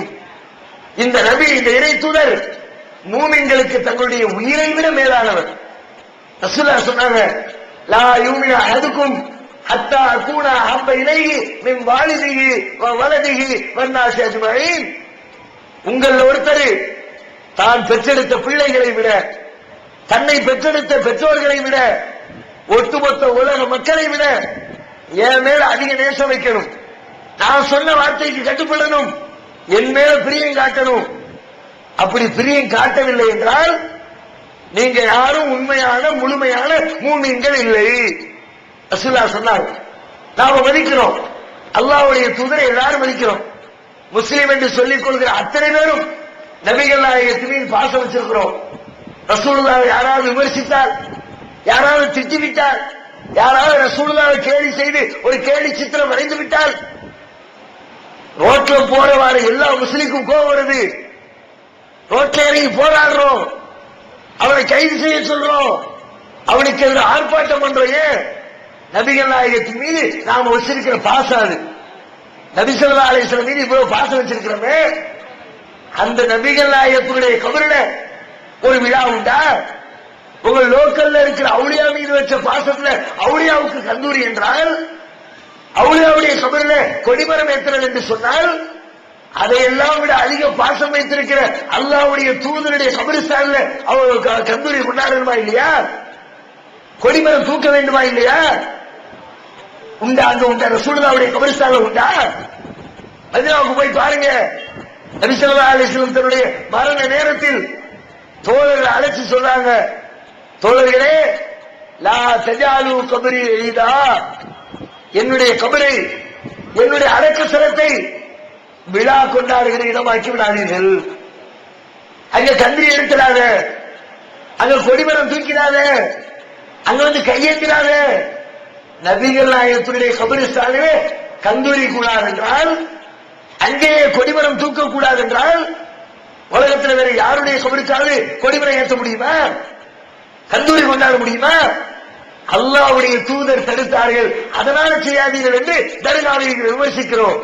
இந்த நபி, இந்த இறை தூதர் மூமின்களுக்கு தங்களுடைய உயிரை விட மேலானவர். ரசூலுல்லாஹ் சொன்னாங்க, லா யூமினு அஹதுக்கும் ஹத்தா அகூன அஹப்ப இலைஹி மின் வாலிதிஹி வ வலதிஹி வன்னாஸி அஜ்மஈன். உங்கள் ஒருத்தர் தான் பெற்றெடுத்த பிள்ளைகளை விட, தன்னை பெற்றெடுத்த பெற்றோர்களை விட, ஒட்டுமொத்த உலக மக்களை விட என் மேல அதிக நேசம் வைக்கணும், நான் சொன்ன வார்த்தைக்கு கட்டுப்படணும், என் மேல பிரியம் காட்டணும். அப்படி பிரியம் காட்டவில்லை என்றால் நீங்க யாரும் உண்மையான முழுமையான மூமின்கள் இல்லை. ரசூலுல்லாஹ் சொன்னாங்க. நாம மதிக்கிறோம், அல்லாஹ்வுடைய தூதரை எல்லாரும் மதிக்கிறோம். முஸ்லிம் என்று சொல்லிக் கொள்கிற அத்தனை பேரும் நபிகள் நாயகத்தின் மீது பாசம் வச்சிருக்கிறோம். ரசூலுல்லாஹ் யாராவது விமர்சித்தால், யாராவது திட்டிவிட்டால், யாராவது ரசூலுல்லாஹ் கேலி செய்து ஒரு கேலி சித்திரம் வரைந்து விட்டால், ரோட்ல போறவாறு எல்லா முஸ்லிமுக்கும் கோபம் வருது. ரோட்ல இறங்கி போராடுறோம், அவனை கைது செய்ய சொல்றோம், அவனுக்கு எதிராக ஆர்ப்பாட்டம் பண்றோம். ஏன்? நபிகள் நாயகத்தின் மீது நாம வச்சிருக்கிற பாசம் அது. நபி ஸல்லல்லாஹு அலைஹி வஸல்லம் மீது இவ்வளவு பாசம் வச்சிருக்கிறோமே, அந்த நபிகள் நாயகத்துடைய கபரில ஒரு விழா உண்டா? உங்க லோக்கல்ல இருக்கிற அவுலியா மீது வச்ச பாசத்துல அவுலியாவுக்கு கந்தூரி என்றால், அவுலியாவுடைய கபரில கொடிமரம் ஏற்றுறது என்று சொன்னால், அதையெல்லாம் விட அதிக பாசம் வைத்திருக்கிற அல்லாஹ்வுடைய தூதருடைய கபரிஸ்தான்ல அவர் கந்தூரி கொண்டாடணுமா இல்லையா? கொடிமரம் தூக்க வேண்டுமா இல்லையா? உண்டா? அங்க உண்டா? ரசூலுல்லாஹ்வுடைய கபரிஸ்தான்ல உண்டா? மதீனாவுக்கு போய் பாருங்க. நபி ஸல்லல்லாஹு அலைஹி வஸல்லம் தன்னுடைய மரண நேரத்தில் தோழர்களை அழைச்சு சொல்றாங்க, தோழர்களே, லா தஜாலு கபரி ஈதா, என்னுடைய கபரை, என்னுடைய அடக்க ஸ்தலத்தை விழா கொண்டாடுகிற இடமாக்கி விடாதீர்கள். அங்க கந்திரி எடுத்துடாத, அங்க கொடிமரம் தூக்கிடாத, அங்க கையேற்றிடாத. நபிகள் நாயகத்துடைய கபரிஸ்தானே கந்தூரி கூடாது என்றால், அங்கே கொடிமரம் தூக்க கூடாது என்றால், உலகத்தில் வேற யாருடைய கபருக்காவது கொடிமரம் ஏற்ற முடியுமா? கந்தூரி கொண்டாட முடியுமா? அல்லாஹ்வுடைய தூதர் தடுத்தார்கள், அதனால செய்யாதீர்கள் என்று தர்காவை விமர்சிக்கிறோம்.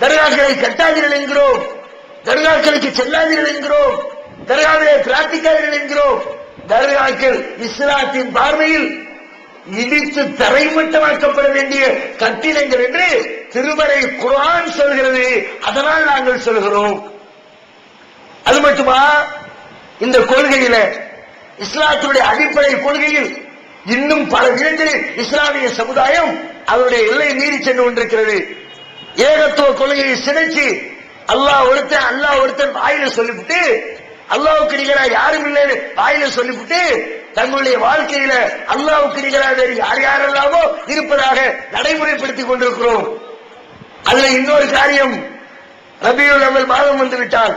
தர்காக்களை கட்டாதீர்கள் என்கிறோம், தர்காக்களுக்கு செல்லாதீர்கள் என்கிறோம், தர்காவிலே பிரார்த்திக்காதீர்கள் என்கிறோம். தர்காக்கள் இஸ்லாத்தின் பார்வையில் இடித்து தரைமட்டமாக்கப்பட வேண்டிய கட்டிடங்கள் என்று திருமறை குர்ஆன் சொல்கிறது. அதனால் நாங்கள் சொல்கிறோம். அது மட்டுமா, இந்த கொள்கையில இஸ்லாத்துடைய அடிப்படை கொள்கையில் இன்னும் பல இடங்களில் இஸ்லாமிய சமுதாயம் அவருடைய எல்லை மீறி சென்று கொண்டிருக்கிறது. ஏகத்துவ கொள்கையை சிதைச்சு அல்லாஹ் ஒருத்தன் வாயில சொல்லிவிட்டு, அல்லாஹ்வுக்கு நிகராக யாரும் இல்லைன்னு வாயில சொல்லிவிட்டு, தங்களுடைய வாழ்க்கையில அல்லாஹ்வுக்கு நிகராக வேறு யார் யாரெல்லாமோ இருப்பதாக நடைமுறைப்படுத்திக் கொண்டிருக்கிறோம். அதுல இன்னொரு காரியம், ரபியுல் அவ்வல் மாதம் வந்துவிட்டால்,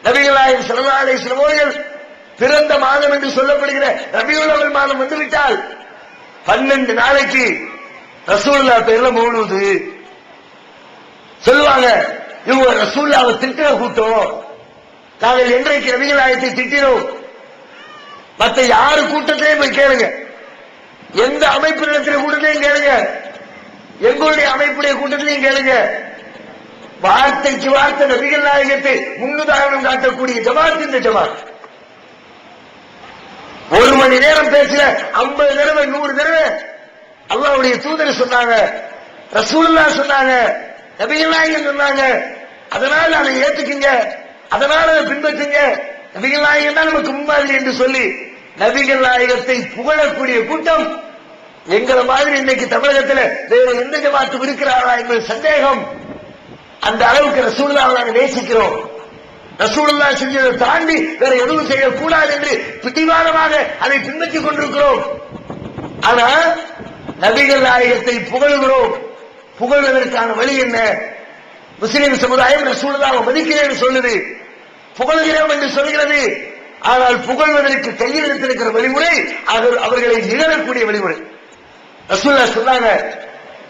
நபிகள் நாயகம் ஸல்லல்லாஹு அலைஹி வஸல்லம் அவர்கள் பிறந்த மாதம் என்று சொல்லப்படுகிற ரபியுல் அவ்வல் மாதம் வந்துவிட்டால் 12 நாளைக்கு ரசூலுல்லாஹ் பேர்ல மௌலூது சொல்லுவாங்க. இவங்க ரசூலுல்லாஹ்வை திட்டுற கூட்டம். நாங்கள் என்றைக்கு நபிகள் நாயகத்தை திட்டினோம், மற்ற யாரு கூட்டத்தையும் போய் கேளுங்க, எந்த அமைப்பு நடத்துற கூட்டத்தையும் கேளுங்க, எங்களுடைய அமைப்புடைய கூட்டத்திலையும் கேளுங்க, வார்த்தைக்கு வார்த்தை நபிகள் நாயகத்தை முன்னுதாரணம் காட்டக்கூடிய ஜமாத் இந்த ஜமாத். 1 மணி நேரம் பேசல 50 தடவை 100 தடவை அல்லாஹ்வுடைய தூதர் சொன்னாங்க, ரசூலுல்லாஹ் சொன்னாங்க, நபிகள் நாயகம் சொன்னாங்க, அதனால அதை ஏத்துக்குங்க, அதனால அதை பின்பற்றுங்க, நபிகள் நாயகம் தான் நமக்கு முன்மாதிரி என்று சொல்லி நபிகள் நாயகத்தை புகழக்கூடிய கூட்டம் எங்களை மாதிரி இன்னைக்கு தமிழகத்தில் வேறு எந்த ஜமாத்தும் இருக்கிறாரா என்பது சந்தேகம். அந்த அளவுக்கு ரசூலுல்லாஹ் நாங்கள் நேசிக்கிறோம். ரசூலுல்லாஹ் செஞ்சதை தாண்டி வேற எதுவும் செய்யக்கூடாது என்று பிடிவாதமாக அதை பின்பற்றிக் கொண்டிருக்கிறோம். ஆனா நபிகள் நாயகத்தை புகழுகிறோம். புகழ்வதற்கான வழி என்ன? முஸ்லிம் சமுதாயம் ரசூலுல்லாஹ்வை மதிக்கிறேன் சொல்லுது, புகழ்கிறோம் என்று சொல்கிறது. ஆனால் புகழ்வதற்கு கையில் எடுத்திருக்கிற வழிமுறை அவர்களை நிகழக்கூடிய வழிமுறை. ரசூலுல்லாஹ் சொன்னாங்க,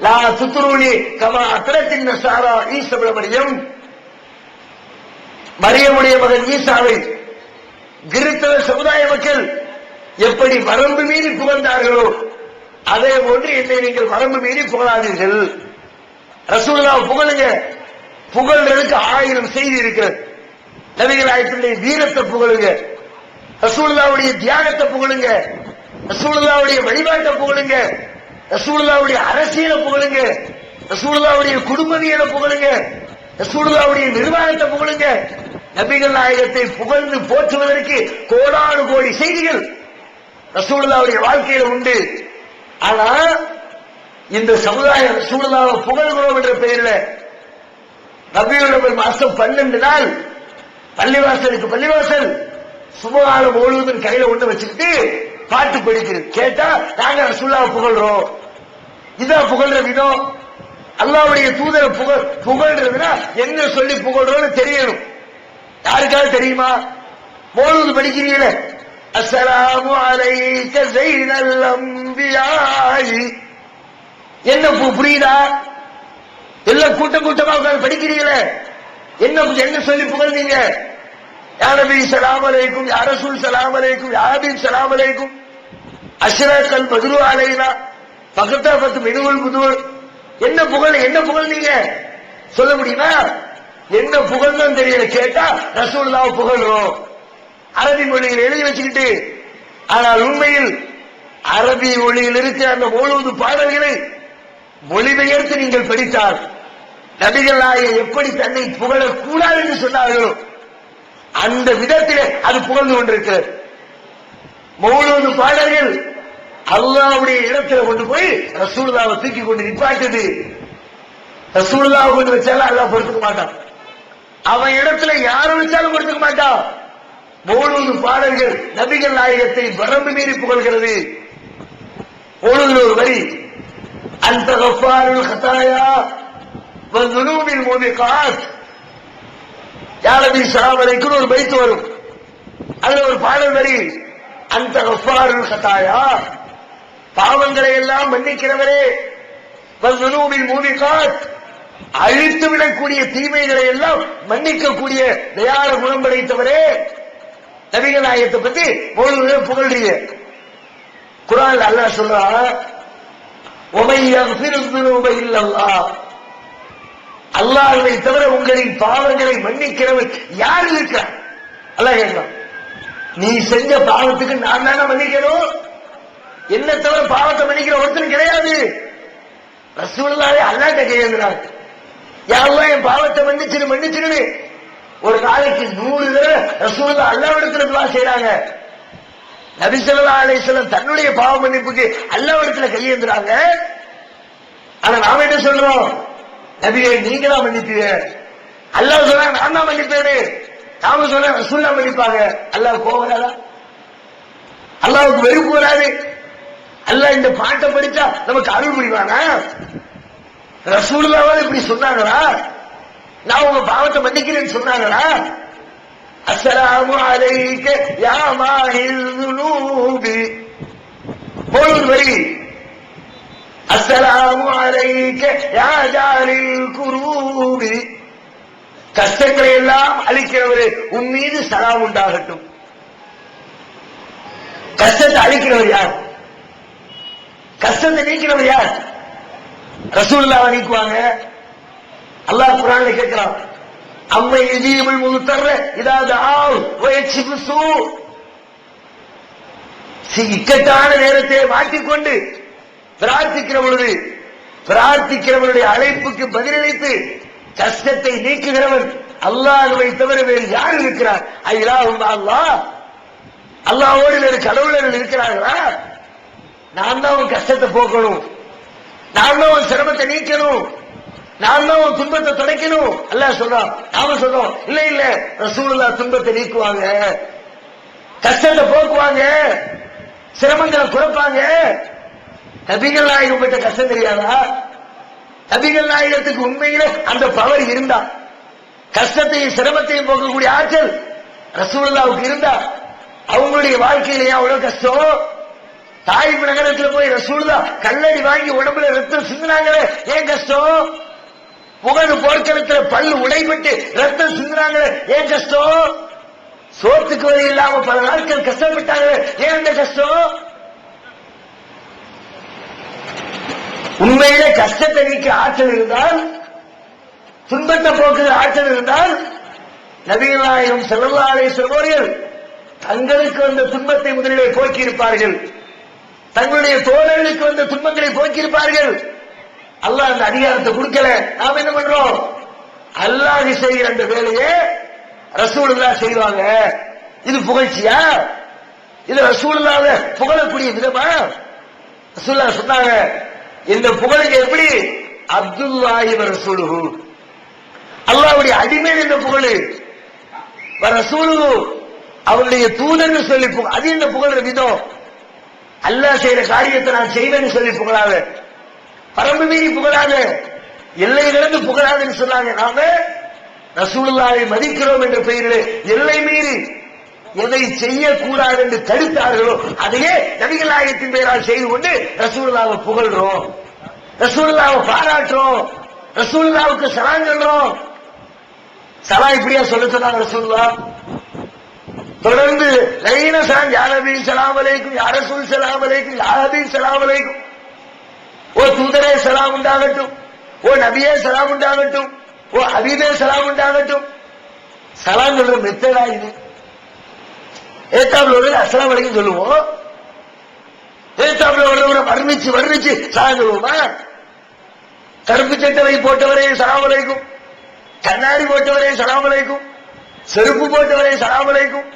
லா துத்ரூனி கமா அத்ரத்தின் நஸாரா ஈஸா இப்னு மரியம், மரியமுடைய மகன் ஈசாவை கிறிஸ்தவ சமுதாய மக்கள் எப்படி வரம்பு மீறி புகழ்ந்தார்களோ அதே போன்று என்னை நீங்கள் வரம்பு மீறி புகழாதீர்கள். ரசூலுல்லாஹ் புகழுங்க. புகழ்றதுக்கு 1000 செய்தி இருக்கிறது. நபிகள் நாயகத்துடைய வீரத்தை புகழுங்க, ரசூலுல்லாஹ்வுடைய தியாகத்தை புகழுங்க, ரசூலுல்லாஹ்வுடைய வழிபாட்டை புகழுங்க, ரசூலுல்லாஹ்வுடைய அரசியலை புகழுங்க, ரசூலுல்லாஹ்வுடைய குடும்பவியலை புகழுங்க, ரசூலுல்லாஹ்வுடைய நிர்வாகத்தை புகழுங்க. நபிகள் நாயகத்தை புகழ்ந்து போற்றுவதற்கு கோடானு கோடி செய்திகள் ரசூலுல்லாஹ்வுடைய வாழ்க்கையில உண்டு. ஆனா இந்த சமுதாயம் ரசூலுல்லாஹ்வை புகழ்கிறோம் என்ற பெயரில் ரபியுல் அவ்வல் மாசம் 12 நாள் பள்ளிவாசல் சுபஹான மௌலூதுன்னு கையில ஒண்ணு வச்சுக்கிட்டு பாட்டு படிக்கிறது. கேட்டா நாங்க ரசூலுல்லாஹ்வை புகழ்றோம். இதான் புகழ்ற விதம். அல்லாஹ்வுடைய தூதரை புகழ்றதுன்னா என்ன சொல்லி புகழ்றோம்னு தெரியணும். யாருக்காவது தெரியுமா? மௌலூது படிக்கிறீங்களே, அஸ்ஸலாமு அலைக்க ஸைனல் அன்பியாஇ, என்ன புரியுதா? எல்லாம் கூட்டமா உட்கார்ந்து படிக்கிறீங்களே, என்ன சொல்லி புகழ்ந்தீங்க? யா நபி ஸலாம் அலைக்கும், யா ரசூல் ஸலாம் அலைக்கும், யா ஹபீப் ஸலாம் அலைக்கும், அஷ்ரகல் பத்ரு அலைனா ஃபகதஃபத் மினுல் புதூர். என்ன புகழ்ந்தீங்க சொல்ல முடியுமா? என்ன புகழ்ந்தோம் தெரியல. கேட்டா ரசூலுல்லாஹ் புகழ்றோம் அரபி மொழியில் எழுதி வச்சுக்கிட்டு. ஆனால் உண்மையில் அரபி மொழியில் இருக்கிற அந்த மௌலூது பாடல்களை மொழிபெயர்த்து நீங்கள் படித்தால் நபிகள் நாயகம் எப்படி தன்னை புகழக்கூடாது என்று சொன்னார்களோ அந்த விதத்திலே அது புகழ்ந்து கொண்டிருக்கிறது. மௌலூது பாடல்கள் அல்லாஹ்வுடைய இடத்துல கொண்டு போய் ரசூலுல்லாஹ்வை தூக்கி கொண்டு நிப்பாட்டுது. ரசூலுல்லாஹ்வை கொண்டு வச்சாலும் அல்லாஹ் பொறுத்துக்க மாட்டான், அவன் இடத்துல யாரும் வச்சாலும் பொறுத்துக்க மாட்டான். மௌலூது பாடல்கள் நபிகள் நாயகத்தை வரம்பு மீறி புகழ்கிறது. மௌலூதுல ஒரு வரி, அந்த கஃபாருல் ஹதாயா வ ذுனூபில் மூபிகாத், யா நபி ஸல்லல்லாஹு அலைஹி வஸல்லம் ஒரு பைத் வரும். அதுல ஒரு பாடல் வரி, அந்த கஃபாருல் ஹதாயா, பாவங்களை எல்லாம் மன்னிக்கிறவரே, வ ذுனூபில் மூபிகாத், அழித்து விடக்கூடிய தீமைகளை எல்லாம் மன்னிக்கக்கூடிய தயார குணம் படைத்தவரே. நபிகள் நாயகத்தை பத்தி மௌலூதுல புகழ்றீங்க. குர்ஆன்ல அல்லாஹ் சொல்றான், وَمَن يَغْفِرُ الذُّنُوبَ إِلَّا اللَّهُ, அல்லாஹ்வை தவிர உங்களின் பாவங்களை மன்னிக்கிறவன் யார் இருக்கிறார்? அல்லாஹ் கேட்கிறான். நீ செஞ்ச பாவத்துக்கு நான் தானே மன்னிக்கணும்? என்ன தவிர பாவத்தை மன்னிக்கிற ஒருத்தர் கிடையாது. ரசூலுல்லாஹி அல்லாஹ்ட்ட கேட்கிறார், யா அல்லாஹ் என் பாவத்தை மன்னிச்சிரு. ஒரு நாளைக்கு 100 தடவை ரசூலுல்லாஹ் அல்லாஹ்விடத்துல துஆ செய்றாங்க. நபி ஸல்லல்லாஹு அலைஹி வஸல்லம் தன்னுடைய பாவ மன்னிப்புக்கு அல்லாஹ்விடத்துல கையேந்துறாங்க. ஆனா நாம என்ன சொல்றோம்? நபியே நீங்க தான் மன்னிப்பீங்க. அல்லாஹ் சொல்றாங்க நான் தான் மன்னிப்பேன். நாம சொல்ற ரசூலுல்லாஹ் மன்னிப்பாங்க. அல்லாஹ் கோவப்படாதா? அல்லாஹ்வுக்கு வெறுப்பு வராது? அல்லாஹ் இந்த பாட்டை படிச்சா நமக்கு அருள் புரிவானா? ரசூலுல்லாஹ் இப்படி சொன்னாங்களா? நான் உங்க பாவத்தை மன்னிக்கிறேன்னு சொன்னாங்களா? அஸ்ஸலாமு அலைக்க யா மாஹில் ذுனூபி போல் வரி. அஸ்ஸலாமு அலைக்க யா ஜாலில் குரூபி. கஷ்டங்களை எல்லாம் அளிக்கிறவரே உன் மீது சலாம் உண்டாகட்டும். கஷ்டத்தை அளிக்கிறவர் யார்? கஷ்டத்தை நீக்கிறவர் யார்? ரசூலுல்லாஹ் நீக்குவாங்க. அல்லாஹ் குர்ஆன்ல கேட்கிறான், அம்மை யஜீபுல் முல்தர்ர இதா தஆவ் வ யக்ஷிஃபு ஸூ. இக்கட்டான நேரத்தை மாட்டிக்கொண்டு பிரார்த்திக்கிறவனுடைய அழைப்புக்கு பதிலளித்து கஷ்டத்தை நீக்குகிறவன் அல்லாஹ்வை தவிர வேறு யார் இருக்கிறார்? அல்லாஹ் அல்லாஹ். அல்லாஹ்வோடு வேறு கடவுளர்கள் இருக்கிறார்களா? நான் தான் உன் கஷ்டத்தை போக்கணும், நான் தான் உன் சிரமத்தை நீக்கணும், நான் தான் உன் துன்பத்தை துடைக்கணும். அல்லாஹ் சொல்றான். நாம சொல்றோம் இல்ல இல்ல ரசூலுல்லாஹ் துன்பத்தை நீக்குவாங்க, கஷ்டத்தை போக்குவாங்க, சிரமங்களை குறைப்பாங்க. நபிகள் நாயகம் பட்ட கஷ்டம் தெரியாதா? நபிகள் நாயகத்துக்கு உண்மையில அந்த பவர் இருந்தா, கஷ்டத்தையும் சிரமத்தையும் போக்கக்கூடிய ஆற்றல் ரசூலுல்லாஹ்வுக்கு இருந்தா, அவங்களுடைய வாழ்க்கையிலேயே அவ்வளவு கஷ்டம். தாயிப் நகரத்தில் போய் ரசூலுல்லாஹ் கல்லடி வாங்கி உடம்புல ரத்தம் சிந்தினாங்களே, ஏன் கஷ்டம்? புகழ் போர்க்களத்தில் பல்லு உடைபட்டு ரத்தம் சிந்தினாங்களே, ஏன் கஷ்டம்? சோத்துக்கு வழி இல்லாம பல நாட்கள் கஷ்டப்பட்டாங்களே, ஏன் அந்த கஷ்டம்? உண்மையிலே கஷ்டத்தை நீக்க ஆற்றல் இருந்தால், துன்பத்தை போக்குகிற ஆற்றல் இருந்தால், நபிகள் நாயகம் ஸல்லல்லாஹு அலைஹி வஸல்லம் அவர்கள் தங்களுக்கு வந்த துன்பத்தை முதலிலே போக்கியிருப்பார்கள், தங்களுடைய தோழர்களுக்கு வந்த துன்பங்களை போக்கியிருப்பார்கள். அல்லாஹ் அந்த அதிகாரத்தை கொடுக்கல. நாம என்ன பண்றோம்? அல்லாஹ் செய்கிற அந்த வேலையை ரசூலுல்லாஹ் செய்வாங்க. இது புகழ்ச்சியா? இது ரசூலுல்லாஹ்வை புகழக்கூடிய விதமா? ரசூலுல்லாஹ் சொன்னாங்க, இந்த புகழுக்கு எப்படி? அப்துல்லாஹி வ ரசூலுஹு, அல்லாஹ்வுடைய அடிமை என்ற புகழ். வ ரசூலுஹு, அவருடைய தூதர்னு சொல்லி அது என்ன புகழ்ற விதம்? அல்லாஹ் செய்யற காரியத்தை நான் செய்வேன்னு சொல்லி புகழாத, பரம்பு மீறி புகழாத, எல்லை கடந்து புகழாதுன்னு சொன்னாங்க. நாம ரசூலுல்லாஹை மதிக்கிறோம் என்ற பெயரில் எல்லை மீறி எதை செய்யக்கூடாது என்று தடுத்தார்களோ அதையே நபிகள் நாயகத்தின் பெயரால் செய்து கொண்டு ரசூலுல்லாஹை புகழ்றோம், ரசூலுல்லாஹை பாராட்டுறோம், ரசூலுல்லாஹ்வுக்கு சலாம் சொல்றோம். சலாம் இப்படியா சொல்ல சொன்னாங்க ரசூலுல்லாஹ்? தொடர்ந்து லைனசான் யா நபி ஸலாம் அலைக்கும், யா ரசூல் ஸலாம் அலைக்கும், யா ஹபீப் ஸலாம் அலைக்கும், ஓ தூதரே சலாம் உண்டாகட்டும், ஓ நபியே சலாம் உண்டாகட்டும், ஓ ஹபீபே சலாம் உண்டாகட்டும். சலாம் சொல்ற மெத்தடா இது? ஏத்தாப்புல ஒரு அஸ்ஸலாமு அலைக்கும் சொல்லுவோம், ஏத்தாப்புல ஒரு வர்ணிச்சு சலாம் சொல்லுவோமா? கருப்பு சட்டை போட்டவரே சலாம் அலைக்கும், கண்ணாடி போட்டவரே சலாம் அலைக்கும், செருப்பு போட்டவரே சலாம் அலைக்கும்,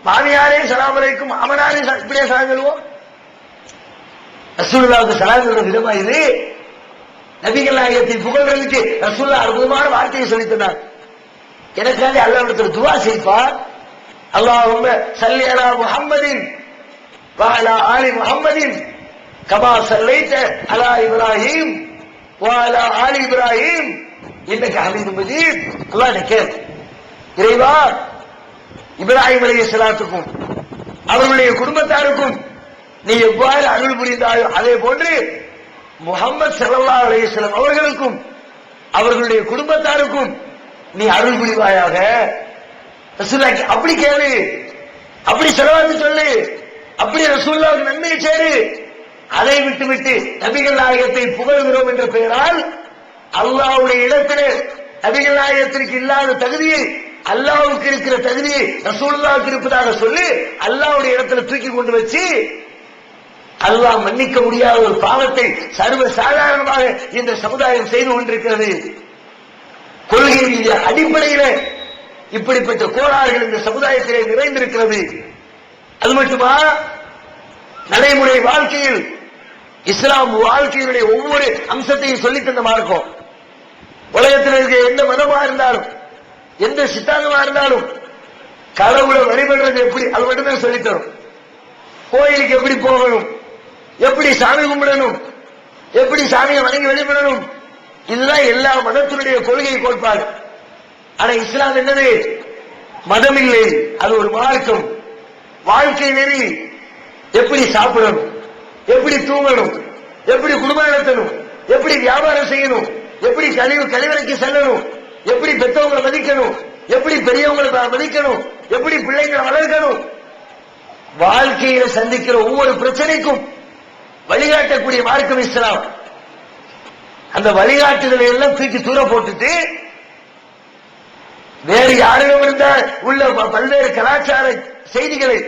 மாமியாரே சலாம் அலைக்கும், மாமனாரே இப்படியே சலாம் சொல்லுவோம். ரசூலுல்லாஹ்வுக்கு சலாம் சொல்ற விதமா இது? நபிகள் நாயகத்தை புகழ்றதுக்கு ரசூலுல்லாஹ் அற்புதமான வார்த்தையை சொல்லித் தந்தார். எனக்காக அல்லாஹ்விடத்தில் துஆ செய்ப்பா. அல்லாஹும்ம ஸல்லி அலா முஹம்மதின் வ அலா ஆலி முஹம்மதின் கமா ஸல்லைத அலா இப்ராஹீம் வ அலா ஆலி இப்ராஹீம் இன்னக ஹமீதும் மஜீத். அல்லாஹ் கேள், இறைவா இப்ராஹிம் அலைஹிஸ்ஸலாத்துக்கும் அவர்களுடைய குடும்பத்தாருக்கும் நீ எவ்வாறு அருள் புரிந்தாயோ அதே போன்று முஹம்மது ஸல்லல்லாஹு அலைஹி வஸல்லம் அவர்களுக்கும் அவர்களுடைய குடும்பத்தாருக்கும் நீ அருள் புரிவாயாக. ரசூலுல்லாஹ் அப்படி கேளு, அப்படி ஸலவாத்து சொல்லு, அப்படி ரசூலுல்லாஹ்வுக்கு நன்மை சேரு. அதை விட்டுவிட்டு நபிகள் நாயகத்தை புகழ்கிறோம் என்ற பெயரால் அல்லாஹ்வுடைய இடத்திலே நபிகள் நாயகத்திற்கு இல்லாத தகுதியை அல்லாஹ்வுக்கு இருக்கிற தகுதியை ரசூலுல்லாஹ்வுக்கு இருப்பதாக சொல்லி அல்லாஹ்வுடைய இடத்துல தூக்கி கொண்டு வச்சு அல்லாஹ் மன்னிக்க முடியாத ஒரு பாவத்தை சர்வ சாதாரணமாக இந்த சமுதாயம் செய்து கொண்டிருக்கிறது. கொள்கை ரீதிய அடிப்படையில இப்படிப்பட்ட கோளாறுகள் இந்த சமுதாயத்திலே நிறைந்திருக்கிறது. அது மட்டுமா, நடைமுறை வாழ்க்கையில் இஸ்லாம் வாழ்க்கையினுடைய ஒவ்வொரு அம்சத்தையும் சொல்லித் தந்த மார்க்கம். உலகத்தில் இருக்க எந்த மதமா இருந்தாலும் எந்த சித்தாந்தமா இருந்தாலும் கடவுளை வழிபடுறது எப்படி, அது மட்டும்தான் சொல்லித் தரும். கோயிலுக்கு எப்படி போகணும், எப்படி சாமி கும்பிடணும், எப்படி சாமியை வணங்கி வழிபடணும், இதுதான் எல்லா மதத்தினுடைய கொள்கை கோட்பாடு. ஆனா இஸ்லாம் என்னது? மதம் இல்லை, அது ஒரு மார்க்கம். வாழ்க்கை நெறி. எப்படி சாப்பிடணும், எப்படி தூங்கணும், எப்படி குடும்பம் நடத்தணும், எப்படி வியாபாரம் செய்யணும், எப்படி கழிவறைக்கு செல்லணும், எப்படி பெற்றவங்களை மதிக்கணும், எப்படி பெரியவங்களை மதிக்கணும், எப்படி பிள்ளைங்களை வளர்க்கணும், வாழ்க்கையில சந்திக்கிற ஒவ்வொரு பிரச்சனைக்கும் வழிகாட்டக்கூடிய மார்க்கம் இஸ்லாம். அந்த வழிகாட்டுதலை எல்லாம் தூக்கி தூர போட்டுட்டு வேறு யாரிடம் இருந்தால் உள்ள பல்வேறு கலாச்சார செய்திகளை,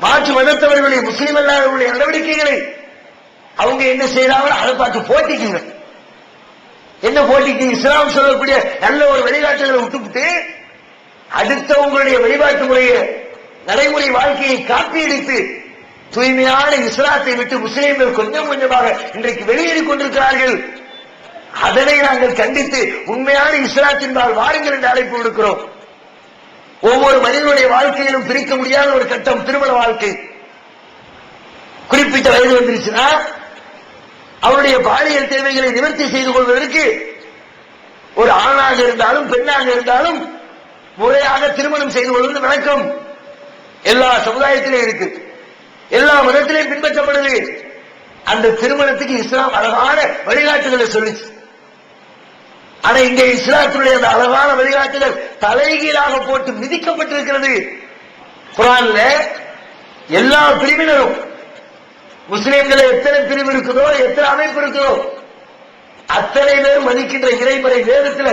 மாற்று மதத்தவர்களுடைய முஸ்லீம் அல்லாதவர்களுடைய நடவடிக்கைகளை அவங்க என்ன செய்யறாங்களோ அதை பார்த்து போட்டிக்குங்க. என்ன போட்டிக்கு? இஸ்லாம் சொல்லக்கூடிய நல்ல ஒரு வழிகாட்டுதலை விட்டுவிட்டு அடுத்தவங்களுடைய வழிபாட்டு முறையை, நடைமுறை வாழ்க்கையை காப்பியடித்து தூய்மையான இஸ்லாத்தை விட்டு முஸ்லீம்கள் கொஞ்சம் கொஞ்சமாக இன்றைக்கு வெளியேறிக் கொண்டிருக்கிறார்கள். அதனை நாங்கள் கண்டித்து உண்மையான இஸ்லாத்தின்பால் வாருங்கள் என்று அழைப்பு விடுக்கிறோம். ஒவ்வொரு மனிதனுடைய வாழ்க்கையிலும் பிரிக்க முடியாத ஒரு கட்டம் திருமண வாழ்க்கை. குறிப்பிட்ட வயது வந்துருச்சுன்னா அவருடைய பாலியல் தேவைகளை நிவர்த்தி செய்து கொள்வதற்கு ஒரு ஆணாக இருந்தாலும் பெண்ணாக இருந்தாலும் முறையாக திருமணம் செய்து கொள்வது வழக்கம். எல்லா சமுதாயத்திலும் இருக்கு, எல்லா மதத்திலையும் பின்பற்றப்படுது. அந்த திருமணத்துக்கு இஸ்லாம் அழகான வழிகாட்டுதலை சொல்லிச்சு. ஆனா இங்கே இஸ்லாத்தினுடைய அந்த அழகான வழிகாட்டுதல் தலைகீழாக போட்டு மிதிக்கப்பட்டிருக்கிறது. குர்ஆன்ல எல்லா பிரிவினரும், முஸ்லிம்களை எத்தனை பிரிவு இருக்குதோ, எத்தனை அமைப்பு இருக்குதோ, அத்தனை பேர் மதிக்கின்ற இறைமறை வேதத்துல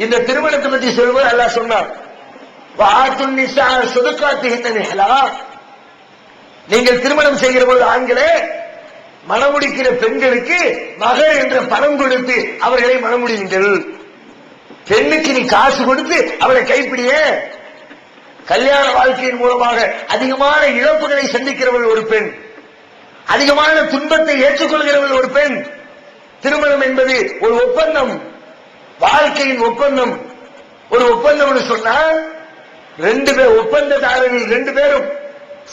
இந்த திருமணத்தை பற்றி சொல்வது அல்லாஹ் சொன்னார். வஆத்துன் நிஸா ஸதகாத்திஹின்ன நிஹ்லா. நீங்கள் திருமணம் செய்கிற போது ஆண்களே மணமுடிக்கிற பெண்களுக்கு மகர் என்ற பணம் கொடுத்து அவர்களை மணமுடியுங்கள். பெண்ணுக்கு நீ காசு கொடுத்து அவளை கைப்பிடிய. கல்யாண வாழ்க்கையின் மூலமாக அதிகமான இழப்புகளை சந்திக்கிறவள் ஒரு பெண், அதிகமான துன்பத்தை ஏற்றுக்கொள்கிறவள் ஒரு பெண். திருமணம் என்பது ஒரு ஒப்பந்தம், வாழ்க்கையின் ஒப்பந்தம். ஒரு ஒப்பந்தம் சொன்னா ரெண்டு பேர் ஒப்பந்ததாரர்கள் ரெண்டு பேரும்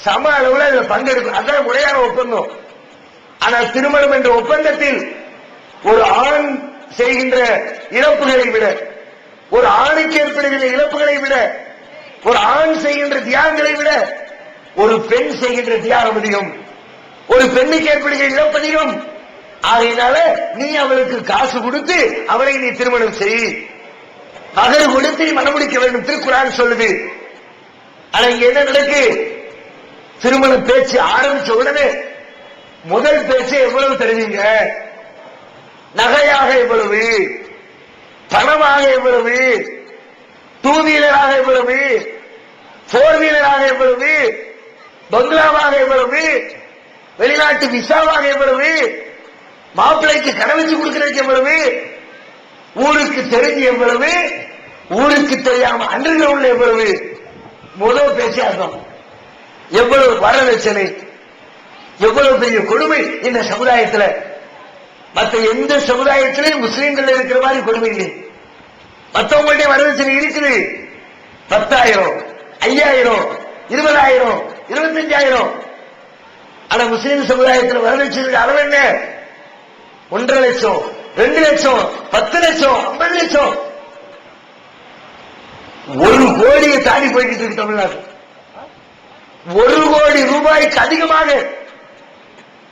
சம அளவுல அதில் பங்கெடுக்கும், அதான் முறையான ஒப்பந்தம். ஆனால் திருமணம் என்ற ஒப்பந்தத்தில் ஒரு ஆண் செய்கின்ற இழப்புகளை விட, ஒரு ஆணுக்கு ஏற்படுகின்ற இழப்புகளை விட, ஒரு ஆண் செய்கின்ற தியாகங்களை விட ஒரு பெண் செய்கின்ற தியாகம் அதிகம், ஒரு பெண்ணுக்கு ஏற்படுகிற இழப்பு அதிகம். ஆகையினால நீ அவளுக்கு காசு கொடுத்து அவளை நீ திருமணம் செய், மகர் கொடுத்து நீ மணமுடிக்க வேண்டும், திருக்குர்ஆன் சொல்லுது. ஆனா இங்க என்ன நடக்கு? திருமண பேச்சு ஆரம்பிச்ச உடனே முதல் பேச்சு எவ்வளவு தருவீங்க, நகையாக எவ்வளவு, பணமாக எவ்வளவு, டூ வீலராக எவ்வளவு, போர் வீலராக எவ்வளவு, பங்களாவாக எவ்வளவு, வெளிநாட்டு விசாவாக எவ்வளவு, மாப்பிள்ளைக்கு கடை வச்சு கொடுக்கிறதுக்கு எவ்வளவு, ஊருக்கு தெரிஞ்சு எவ்வளவு, ஊருக்கு தெரியாம அண்டர்கிரவுண்ட்ல எவ்வளவு. முதல் பேச்சு அர்த்தம். எவ்வளவு வரதட்சணை, எவ்வளவு பெரிய கொடுமை இந்த சமுதாயத்தில். மற்ற எந்த சமுதாயத்திலையும் முஸ்லீம்கள் இருக்கிற மாதிரி கொடுமை இல்லை. மற்றவங்கள்ட்ட வரதட்சணை இருக்குது, 10,000, 5,000, 20,000, 25,000. ஆனா முஸ்லீம் சமுதாயத்தில் வரதட்சணை அளவு என்ன? 1.5 லட்சம், 2 லட்சம், 10 லட்சம், 50 லட்சம், 1 கோடியை தாண்டி போய்கிட்டு இருக்கு தமிழ்நாடு. 1 கோடி ரூபாய்க்கு அதிகமாக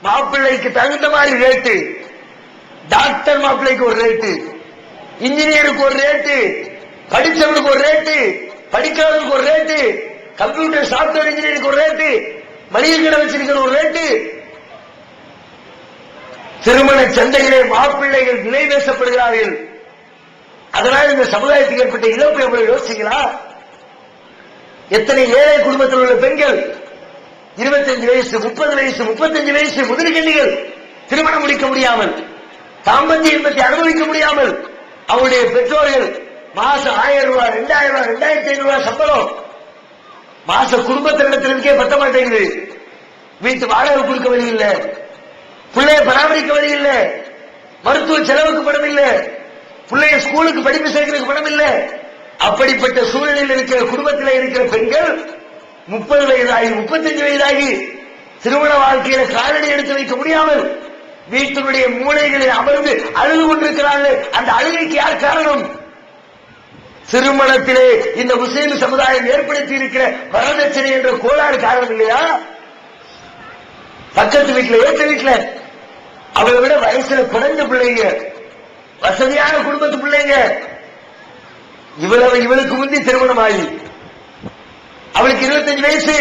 மாப்பிள்ளைக்கு தகுந்த மாதிரி ரேட்டு. டாக்டர் மாப்பிள்ளைக்கு ஒரு ரேட்டு, இன்ஜினியருக்கு ஒரு ரேட்டு, படிச்சவனுக்கு ஒரு ரேட்டு, படிக்காதவனுக்கு ஒரு ரேட்டு, கம்ப்யூட்டர் சாப்ட்வேர் இன்ஜினியருக்கு ஒரு ரேட்டு, மளிகை கடை வச்சிருக்கிற ஒரு ரேட்டு. திருமண சந்தையிலே மாப்பிள்ளைகள் விலை பேசப்படுகிறார்கள். அதனால இந்த சமுதாயத்துக்கு ஏற்பட்ட இழப்பு எவ்வளவு யோசிங்களா? எத்தனை ஏழை குடும்பத்தில் உள்ள பெண்கள் 25 வயசு 30 வயசு 35 வயசு முதிர்கண்ணிகள் திருமணம் முடிக்க முடியாமல், தாம்பத்திய இன்பத்தை அனுபவிக்க முடியாமல், அவருடைய பெற்றோர்கள் மாசம் 1000 ரூபாய் 2000 ரூபாய் 2500 ரூபாய் சம்பளம் மாச குடும்பத்தினத்திற்கே பத்த மாட்டேங்குது. வீட்டு வாடகை கொடுக்க வழி இல்லை, பிள்ளைய பராமரிக்க வழி இல்லை, மருத்துவ செலவுக்கு பணம் இல்லை, பிள்ளைய ஸ்கூலுக்கு படிப்பு சேர்க்கிறதுக்கு பணம் இல்லை. அப்படிப்பட்ட சூழ்நிலையில் இருக்கிற குடும்பத்தில் இருக்கிற பெண்கள் 30 வயதாகி 35 வயதாகி திருமண வாழ்க்கையில காலடி எடுத்து வைக்க முடியாமல் வீட்டினுடைய மூலைகளில் அமர்ந்து அழுது கொண்டிருக்கிறார்கள். அந்த அழுகைக்கு யார் காரணம்? திருமணத்திலே இந்த முஸ்லிம் சமுதாயம் ஏற்படுத்தி இருக்கிற வரதட்சணை என்ற கோளாறு காரணம் இல்லையா? பக்கத்து வீட்டுல ஏற்ற வீட்டுல அவளை விட வயசுல குறைஞ்ச பிள்ளைங்க, வசதியான குடும்பத்து பிள்ளைங்க, இவளுக்கு முந்தி திருமணம் ஆகி அவளுக்கு 25 வயசு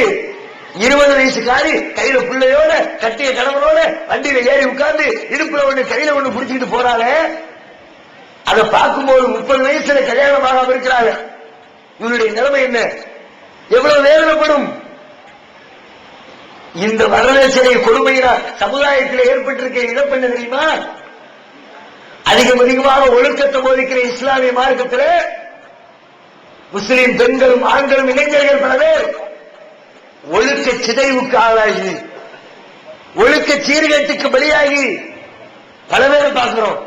20 வயசுக்காரி கையில பிள்ளையோட கட்டிய கணவனோட வண்டியில ஏறி உட்கார்ந்து இடுப்புல ஒண்ணு கையில ஒண்ணு புடிச்சுக்கிட்டு போறாளே, அதை பார்க்கும்போது 30 வயசுல கல்யாணம் ஆகாம இருக்கிறாங்க. இவனுடைய நிலைமை என்ன? எவ்வளவு வேதனைப்படும்? இந்த வரதட்சணை கொடுமையினால் சமுதாயத்தில் ஏற்பட்டிருக்க இழப்பு என்ன தெரியுமா? அதிகமாக ஒழுக்கத்தை போதிக்கிற இஸ்லாமிய மார்க்கத்தில் முஸ்லிம் பெண்களும் ஆண்களும் இளைஞர்கள் பல பேர் ஒழுக்க சிதைவுக்கு ஆளாகி ஒழுக்க சீர்கேட்டுக்கு பலியாகி பல பேரை பார்க்கிறோம்.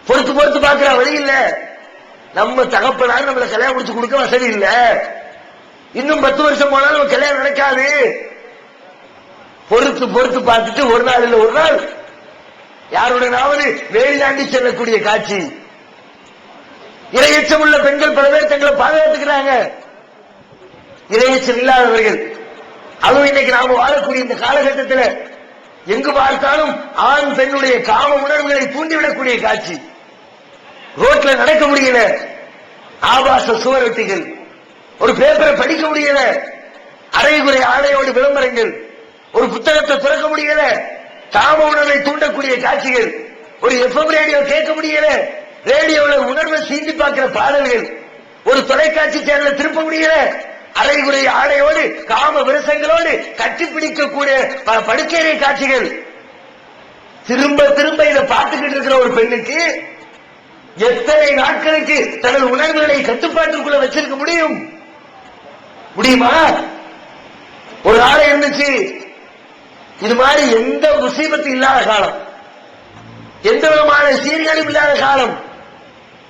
பொறுத்து பார்க்கிற வழி இல்ல. நம்ம தகப்பனார் நம்மளை கல்யாணம் முடிச்சு கொடுக்க வசதி இல்ல. இன்னும் 10 வருஷம் போனாலும் நம்ம கல்யாணம் நடக்காது. பொறுத்து பார்த்துட்டு ஒரு நாள் இல்ல ஒரு நாள் யாருடனாவது வேலி தாண்டி செல்லக்கூடிய காட்சி. இரையச்சம் உள்ள பெண்கள் பல பேர் தங்களை பாதுகாத்துக்கிறாங்க. இரையச்சம் இல்லாதவர்கள், அதுவும் இன்னைக்கு நாம வாழக்கூடிய இந்த காலகட்டத்தில் எங்கு பார்த்தாலும் ஆண் பெண்ணுடைய காம உணர்வுகளை தூண்டிவிடக்கூடிய காட்சி. ரோட்ல நடக்க முடியல, ஆபாச சுவரொட்டிகள், ஒரு பேப்பரை படிக்க முடியல, அரைகுறை ஆடையோடு விளம்பரங்கள், ஒரு புத்தகத்தை திறக்க முடியல, காம உணர்வை தூண்டக்கூடிய காட்சிகள், ஒரு எஃப்எம் ரேடியோ கேட்க முடியல, ரேடியோவில் உணர்வை சீண்டி பார்க்கிற பாடல்கள், ஒரு தொலைக்காட்சி சேனலை திருப்ப முடியல, அரைகுறை ஆடையோடு காம விரசங்களோடு கட்டிப்பிடிக்கக்கூடிய படுக்கையறை காட்சிகள். திரும்ப இதை பார்த்துக்கிட்டு இருக்கிற ஒரு பெண்ணுக்கு எத்தனை நாட்களுக்கு தனது உணர்வுகளை கட்டுப்பாட்டுக்குள்ள வச்சிருக்க முடியுமா? ஒரு நாள் இருந்துச்சு, இது மாதிரி எந்த முசீபத்து இல்லாத காலம், எந்த விதமான சீர்கேடும் இல்லாத காலம்,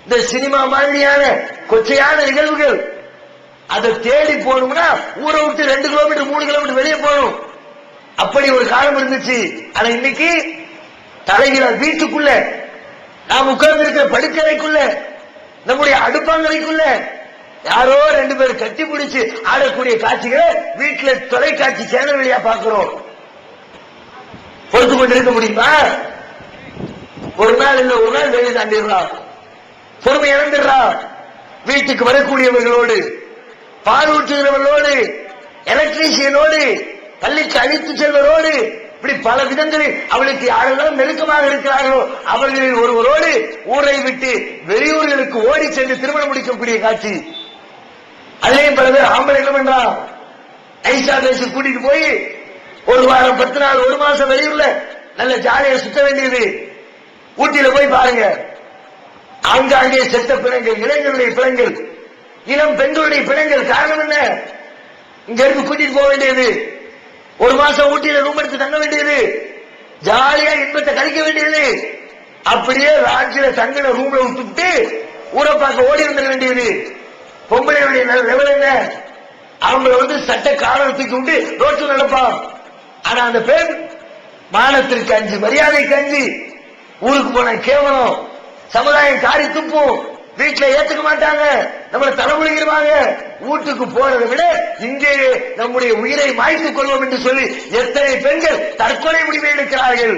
இந்த சினிமா மாதிரியான கொச்சையான நிகழ்வுகள், அதை தேடி போகணும்னா ஊரை விட்டு 2 கிலோமீட்டர் 3 கிலோமீட்டர் வெளியே போகணும். அப்படி ஒரு காலம் இருந்துச்சு. ஆனா இன்னைக்கு தலைகிற வீட்டுக்குள்ள, நாம் உட்கார்ந்து இருக்கிற படுக்கறைக்குள்ள, நம்முடைய அடுப்பாங்கரைக்குள்ள யாரோ 2 பேர் கட்டி பிடிச்சு ஆடக்கூடிய காட்சிகளை வீட்டுல தொலைக்காட்சி சேனல் வழியா பார்க்கிறோம். பொறுத்து கொண்டு இருக்க முடியுமா? ஒரு நாள் இல்ல ஒரு நாள் வெளியே தாண்டிடுறா, பொறுமை இழந்துடுறா. வீட்டுக்கு வரக்கூடியவர்களோடு, பால் ஊற்றுகிறவர்களோடு, எலக்ட்ரீஷியனோடு, பள்ளிக்கு அழைத்து செல்வரோடு, இப்படி பல விதங்களில் அவளுக்கு யாரெல்லாம் நெருக்கமாக இருக்கிறார்களோ அவர்களில் ஒருவரோடு ஊரை விட்டு வெளியூர்களுக்கு ஓடி சென்று திருமணம் முடிக்கக்கூடிய காட்சி. அதிலேயும் பல பேர் ஆம்பளை என்ன பண்றா, ஐசா பேசி கூட்டிட்டு போய் 1 வாரம் 10 நாள் 1 மாசம் வெளியூர்ல நல்ல ஜாலியா சுத்த வேண்டியது. ஊட்டியில போய் பாருங்க, ஆங்காங்கே செத்த பிணங்கள், இளைஞருடைய பிணங்கள், இளம் பெண்களுடைய பிணங்கள். காரணம் என்ன? இங்க இருந்து கூட்டிட்டு போக வேண்டியது, 1 மாசம் ஊட்டியில ரூம் எடுத்து தங்க வேண்டியது, ஜாலியா இன்பத்தை கழிக்க வேண்டியது. அப்படியே ராட்சியில தங்கின ரூம்ல விட்டுட்டு ஊரை பார்க்க ஓடி வந்துட வேண்டியது. பொம்பளையுடைய லெவல் என்ன? அவங்களை சட்ட காலம் தூக்கி விட்டு ரோட்டில் நடப்பான். ஆனா அந்த பெண் மானத்திற்கு அஞ்சு, மரியாதைக்கு அஞ்சு, ஊருக்கு போன கேவலம், சமுதாயம் காரி துப்பும், வீட்டுல ஏத்துக்க மாட்டாங்க, நம்மளை தலைமுடிவாங்க. வீட்டுக்கு போறதை விட இங்கேயே நம்முடைய உயிரை மாய்த்துக் கொள்வோம் என்று சொல்லி எத்தனை பெண்கள் தற்கொலை முடிவை எடுக்கிறார்கள்.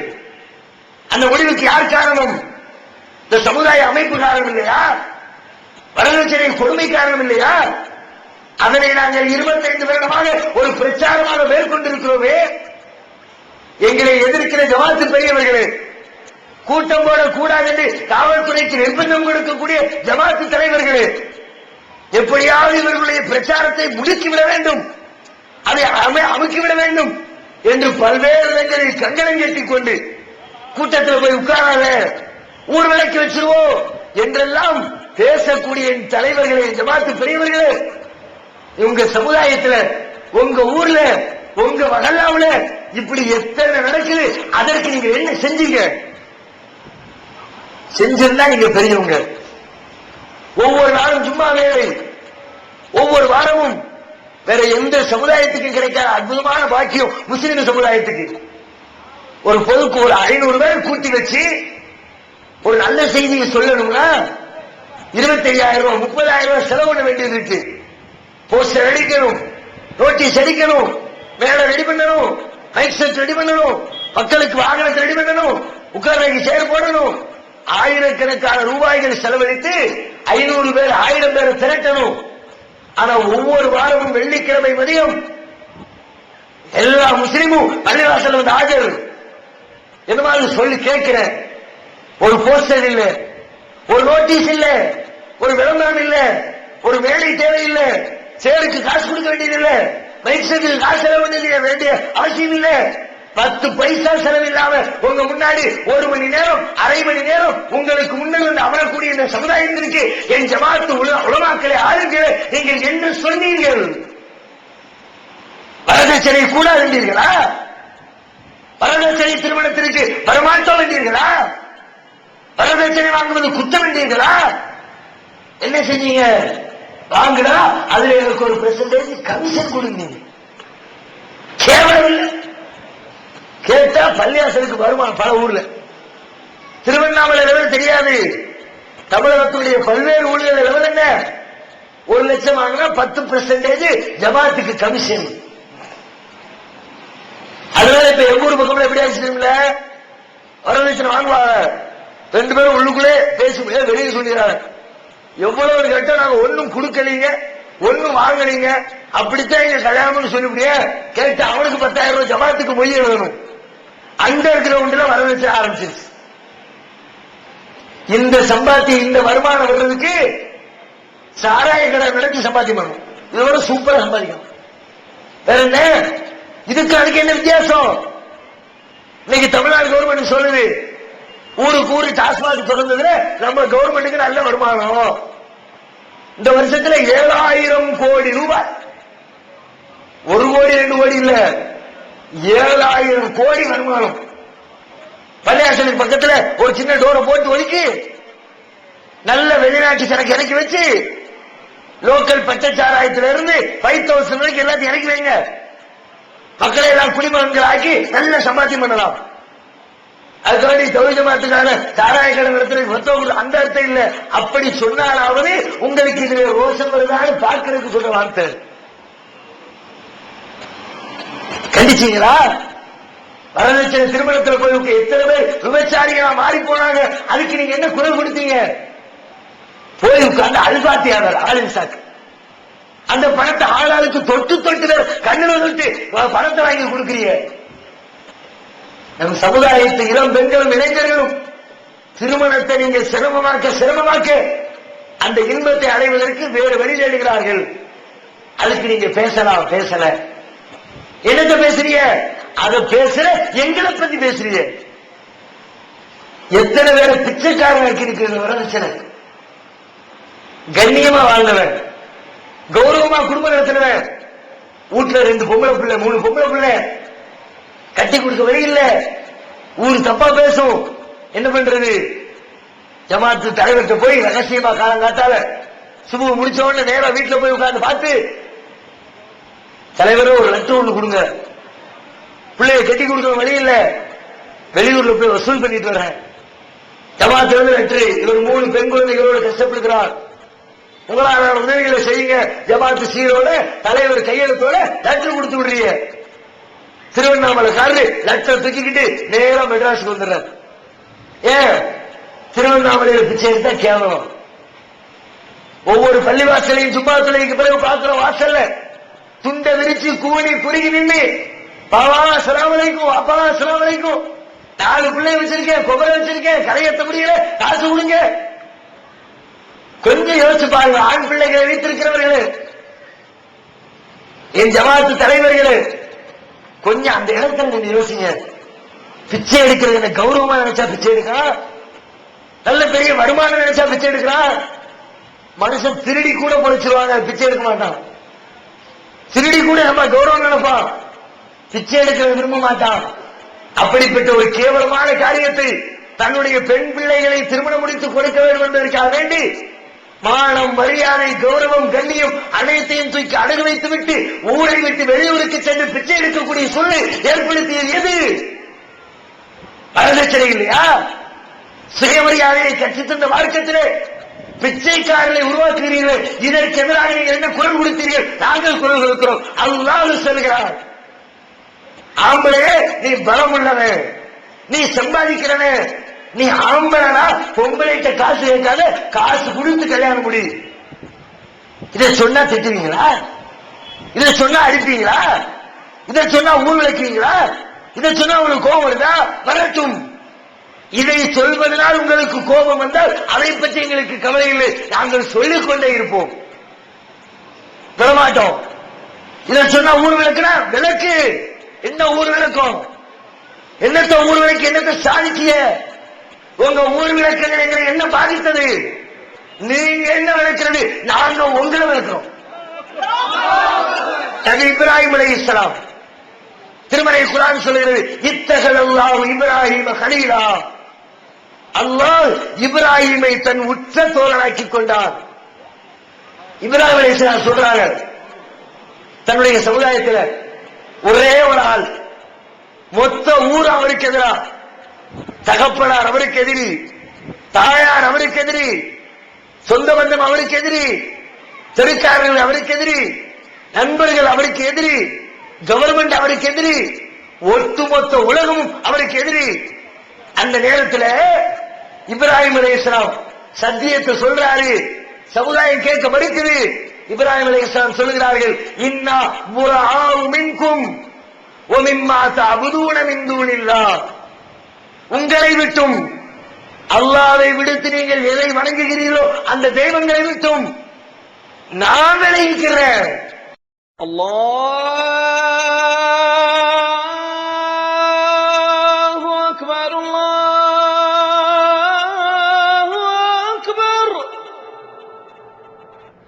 அந்த முடிவுக்கு யார் காரணம்? இந்த சமுதாய அமைப்பு காரணம் இல்லையா? வரதட்சணை கொடுமை காரணம் இல்லையா? அதனை நாங்கள் 25 வருடமாக ஒரு பிரச்சாரமாக மேற்கொண்டிருக்கிறோமே. எங்களை எதிர்க்கிற ஜமாத்து பெரியவர்களே, கூட்டம் போடக்கூடாது என்று காவல்துறைக்கு நிர்பந்தம் கொடுக்கக்கூடிய ஜமாத்து தலைவர்களே, எப்படியாவது இவர்களுடைய பிரச்சாரத்தை முடுக்கிவிட வேண்டும், அதை அமுக்கிவிட வேண்டும் என்று பல்வேறு இடங்களில் கங்கணம் கட்டிக் கொண்டு கூட்டத்தில் போய் உட்காராத, ஊர் விளக்கி வச்சிருவோம் என்றெல்லாம் பேசக்கூடிய தலைவர்களே, ஜமாத்து பெரியவர்களே, உங்க சமுதாயத்தில், உங்க ஊர்ல, உங்க மகல்லாவுல இப்படி எத்தனை நடக்குது? அதற்கு நீங்க என்ன செஞ்சீங்க? செஞ்சிருந்தா நீங்க பெரியவங்க. ஒவ்வொரு நாளும் சும்மா வேலை, ஒவ்வொரு வாரமும் வேற எந்த சமுதாயத்துக்கு கிடைக்காத அற்புதமான பாக்கியம் முஸ்லிம் சமுதாயத்துக்கு. ஒரு பொதுக்கு ஒரு 500 பேர் கூட்டி வச்சு ஒரு நல்ல செய்தியை சொல்லணும்னா 25,000 ரூபாய் 30,000 ரூபாய் செலவு பண்ண வேண்டியது இருக்கு. போஸ்டர் அடிக்கணும், நோட்டீஸ் அடிக்கணும், மேல ரெடி பண்ணணும், மைக் செட் ரெடி பண்ணணும், மக்களுக்கு வாகனத்தை ரெடி பண்ணணும், உட்கார்றதுக்கு சேர் போடணும், ஆயிரக்கணக்கான ரூபாய்கள் செலவழித்து 500 பேர் 1000 பேரை திரட்டணும். ஆனா ஒவ்வொரு வாரமும் வெள்ளிக்கிழமை மதியம் எல்லா முஸ்லிமும் பள்ளிவாசல் வந்து ஆஜர். என்ன மாதிரி சொல்லி கேட்கிறேன். ஒரு போஸ்டர் இல்ல, ஒரு நோட்டீஸ் இல்ல, ஒரு விளம்பரம் இல்ல, ஒரு வேலை தேவையில்லை, சேருக்கு காசு கொடுக்க வேண்டியது இல்ல, மைக் செட்டுக்கு காசு செலவு வேண்டிய அவசியம் இல்ல, 10 பைசா செலவில்லாம உங்க முன்னாடி 1 மணி நேரம் 1/2 மணி நேரம் உங்களுக்கு முன்னால் வந்து அமரக்கூடிய இந்த சமுதாயத்திற்கு என் ஜமாத்து உலமாக்களை ஆளுங்கள் நீங்கள் என்ன சொன்னீர்கள்? வரதட்சணை கூட இருந்தீர்களா? வரதட்சணை திருமணத்திற்கு வரமாட்டோம் என்றீர்களா? வரதட்சணை வாங்குவது குற்றம் என்றீர்களா? என்ன செஞ்சீங்க? வாங்குடா, அதுல எனக்கு ஒரு பெர்சன்டேஜ் கமிஷன் கொடுங்க. கேவலம் இல்லை. கேட்டா பள்ளியாசலுக்கு வருமானம் பல ஊர்ல. திருவண்ணாமலை லெவல் தெரியாது, தமிழகத்துடைய பல்வேறு ஊழியர் லெவல் என்ன? 1 லட்சம் வாங்கினா 10% ஜமாத்துக்கு கமிஷன். அதனால இப்ப எங்க ஊர் பக்கம் எப்படி ஆச்சுல, வரதட்சணை வாங்குவாங்க, 2 பேரும் உள்ளுக்குள்ளே பேசும், வெளியே சொல்லிடுறாங்க, எவ்வளவு கேட்டா நாங்க ஒன்னும் கொடுக்கலீங்க, ஒன்னும் வாங்கலீங்க, அப்படித்தான் எங்க கல்யாணம்னு சொல்லிவிடிய. கேட்டு அவனுக்கு 10,000 ரூபாய் ஜமாத்துக்கு மொய்ய வேணும். அந்த கிரவுண்ட்ல வரதட்சணை ஆரம்பிச்சிருச்சு. இந்த சம்பாத்தியம், இந்த வருமானம் வர்றதுக்கு சாராய கடை நடத்தி சம்பாத்தியம் பண்ணணும். இதோட சூப்பரா சம்பாதிக்கணும். வேற என்ன? இதுக்கு அதுக்கு என்ன வித்தியாசம்? இன்னைக்கு தமிழ்நாடு கவர்மெண்ட் சொல்லுது, ஊருக்கு ஊரு டாஸ்மாக் திறந்ததுல நம்ம கவர்மெண்ட்டுக்கு நல்ல வருமானம். இந்த வருஷத்துல 7,000 கோடி ரூபாய், 1 கோடி 2 கோடி இல்ல, 7,000 கோடி வருமானம். பள்ளியாசலுக்கு பக்கத்துல ஒரு சின்ன டோரை போட்டு ஒதுக்கி நல்ல வெளிநாட்டு சரக்கு இறக்கி வச்சு லோக்கல் பச்சைச்சாராயத்தில இருந்து 5,000 வரைக்கும் எல்லாத்தையும் இறக்கி வைங்க. மக்களை எல்லாம் குடிமகன்கள் ஆக்கி நல்ல சம்பாத்தியம் பண்ணலாம். அதுக்காண்டி தொழில் ஜமாத்துக்கான சாராய கடை நடத்துறது அந்த அர்த்தம் இல்ல. அப்படி சொன்னாலாவது உங்களுக்கு இதுல ரோஷம் வருதான்னு பார்க்கறதுக்கு சொல்ற வார்த்தை. கண்டிச்சீங்களா? வரதட்சணை திருமணத்தில் போய் எத்தனை பேர் விபச்சாரிகளா மாறி போனாங்க. அதுக்கு நீங்க என்ன குரல் கொடுத்தீங்க? போய் உட்கார்ந்து அல்பாத்தியாளர் ஆளின் சாக்கு அந்த பணத்தை ஆளாளுக்கு தொட்டு தொட்டு கண்ணில் தொட்டு பணத்தை வாங்கி கொடுக்கிறீங்க. நம் சமுதாயத்து இளம் பெண்களும் இளைஞர்களும் திருமணத்தை நீங்க சிரமமாக்க அந்த இன்பத்தை அடைவதற்கு வேறு வழி தேடுகிறார்கள். அதுக்கு நீங்க பேசலாம், பேசல. என்னத்த பேசுறீங்க? அதை பேசுற எங்களை பத்தி பேசுறீங்க. எத்தனை பேரை பிச்சைக்காரன் இருக்கிறது வரதட்சணை. கண்ணியமா வாழ்ந்தவன், கௌரவமா குடும்பம் நடத்தினவன், வீட்டுல 2 பொம்பளை பிள்ளை 3 பொம்பளை பிள்ளை, கட்டி கொடுக்க வழி இல்ல, ஊரு தப்பா பேசும். என்ன பண்றது? ஜமாத்து தலைவர்கிட்ட போய் ரகசியமா காலங்காத்தால சுபு முடிச்ச உடனே நேரா வீட்டுல போய் உட்கார்ந்து பார்த்து, தலைவரும் ஒரு லட்சம் ஒண்ணு கொடுங்க, பிள்ளைய கட்டி கொடுக்க வழி இல்ல, வெளியூர்ல போய் வசூல் பண்ணிட்டு வரேன், ஜமாத்துல இருந்து லெட்டரு, இவர் 3 பெண் குழந்தைகளோட கஷ்டப்படுகிறார், உங்களான உதவிகளை செய்யுங்க, ஜமாத்து சீரோட தலைவர் கையெழுத்தோட லெட்டர் கொடுத்து விடுறீங்க. திருவண்ணாமலை காரரு லெட்டர் தூக்கிக்கிட்டு நேரம் மெட்ராஸுக்கு வந்துடுறாரு. ஏன்? திருவண்ணாமலையில பிச்சை எடுத்தா கேவலம். ஒவ்வொரு பள்ளிவாசலையும் சும்மாத்துலைக்கு பிறகு பார்க்கிற வாசல்ல துண்டை விரிச்சு கூணி குறுகி நின்று பாவா அஸ்ஸலாமு அலைக்கும், அப்பா அஸ்ஸலாமு அலைக்கும், 4 பிள்ளை வச்சிருக்கேன், குபரை வச்சிருக்கேன், கரையேற்ற முடியல, காசு கொடுங்க. கொஞ்சம் யோசிச்சு பாருங்க. ஆண் பிள்ளைகளை வைத்திருக்கிறவர்களே, என் ஜமாத்து தலைவர்களே, கொஞ்சம் அந்த இடத்துல நீங்க யோசிங்க. பிச்சை எடுக்கிறது என்ன கௌரவமா நினைச்சா பிச்சை எடுக்கிறான்? நல்ல பெரிய வருமானம் நினைச்சா பிச்சை எடுக்கிறான்? மனுஷன் திருடி கூட பொழைச்சிருவாங்க, பிச்சை எடுக்க மாட்டான். திருடி கூட நம்ம கௌரவம் நினைப்பான், பிச்சை எடுக்க விரும்ப மாட்டான். அப்படிப்பட்ட ஒரு கேவலமான காரியத்தை தன்னுடைய பெண் பிள்ளைகளை திருமணம் முடித்து கொடுக்க வேண்டும் என்பதற்காக வேண்டி மானம், மரியாதை, கௌரவம், கண்ணியம் அனைத்தையும் தூக்கி அடகு வைத்து விட்டு ஊரை விட்டு வெளியூருக்கு சென்று பிச்சை எடுக்கக்கூடிய சூழ்நிலை ஏற்படுத்தியது எது? வரதட்சணை இல்லையா? சுயமரியாதையை கற்றுத் தந்த மார்க்கத்திலே பிச்சைக்காரர்களை உருவாக்குகிறீர்கள். இதற்கு எதிராக நீங்கள் என்ன குரல் கொடுத்தீர்கள்? நாங்கள் குரல் கொடுக்கிறோம். அல்லாஹ் சொல்கிறார், ஆம்பளே நீ பலம் உள்ளவன், நீ சம்பாதிக்கிறவன், நீ ஆம்பளனா பொம்பளைட்ட காசு கேட்காத, காசு கொடுத்து கல்யாணம் முடி. இதை சொன்னா திட்டுவீங்களா? இதை சொன்னா அடிப்பீங்களா? இதை சொன்னா ஊர் விளக்குவீங்களா? இதை சொன்னா உங்களுக்கு கோபம் வருதா? வரட்டும். இதை சொல்வதனால் உங்களுக்கு கோபம் வந்தால் அதை பற்றி எங்களுக்கு கவலை இல்லை, நாங்கள் சொல்லிக் கொண்டே இருப்போம், பெறமாட்டோம். இதை சொன்னா ஊர் விளக்குனா விளக்கு. என்ன ஊர் விளக்கம்? என்னத்த ஊர் விளக்கு? என்னத்தை சாதிச்சிய? உங்க ஊர் விளக்குகள் எங்களை என்ன பாதித்தது? நீங்க என்ன விளக்கிறது? நாங்க உங்களை விளக்குறோம். நபி இப்ராஹிம் அலைஹிஸ்ஸலாம் திருமறை குர்ஆன் சொல்கிறது, இத்தகலல்லாஹு இப்ராஹீம கலீலா. அல்லாஹ் இப்ராஹிமை தன் உற்ற தோழனாக்கிக் கொண்டார். இப்ராஹிம் அலைஹிஸ்ஸலாம் சொல்றாங்க, தன்னுடைய சமுதாயத்தில் ஒரே ஒரு ஆள், மொத்த ஊர் அவருக்கு எதிரா, தகப்பனார் அவருக்கு எதிரி, தாயார் அவருக்கு எதிரி, சொந்த பந்தம் அவருக்கு எதிரி, தெருக்காரர்கள் அவருக்கு எதிரி, நண்பர்கள் அவருக்கு எதிரி, கவர்மெண்ட் அவருக்கு எதிரி, ஒட்டுமொத்த உலகமும் அவருக்கு எதிரி. அந்த நேரத்தில் இப்ராஹிம் அலைஹிஸ்ஸலாம் சத்தியத்தை சொல்றாரு, சமுதாயம் கேட்க மறுக்குது. இப்ராஹிம் அலைஹிஸ்ஸலாம் சொல்கிறார்கள், இன்னா புராஉ மின்கும் வ மிம்மா தஅபுதூன மின் தூனில்லாஹ். உங்களை விட்டும், அல்லாஹ்வை விடுத்து நீங்கள் எதை வணங்குகிறீர்களோ அந்த தெய்வங்களை விட்டும் நான் விலகுகிறேன். அல்லாஹ்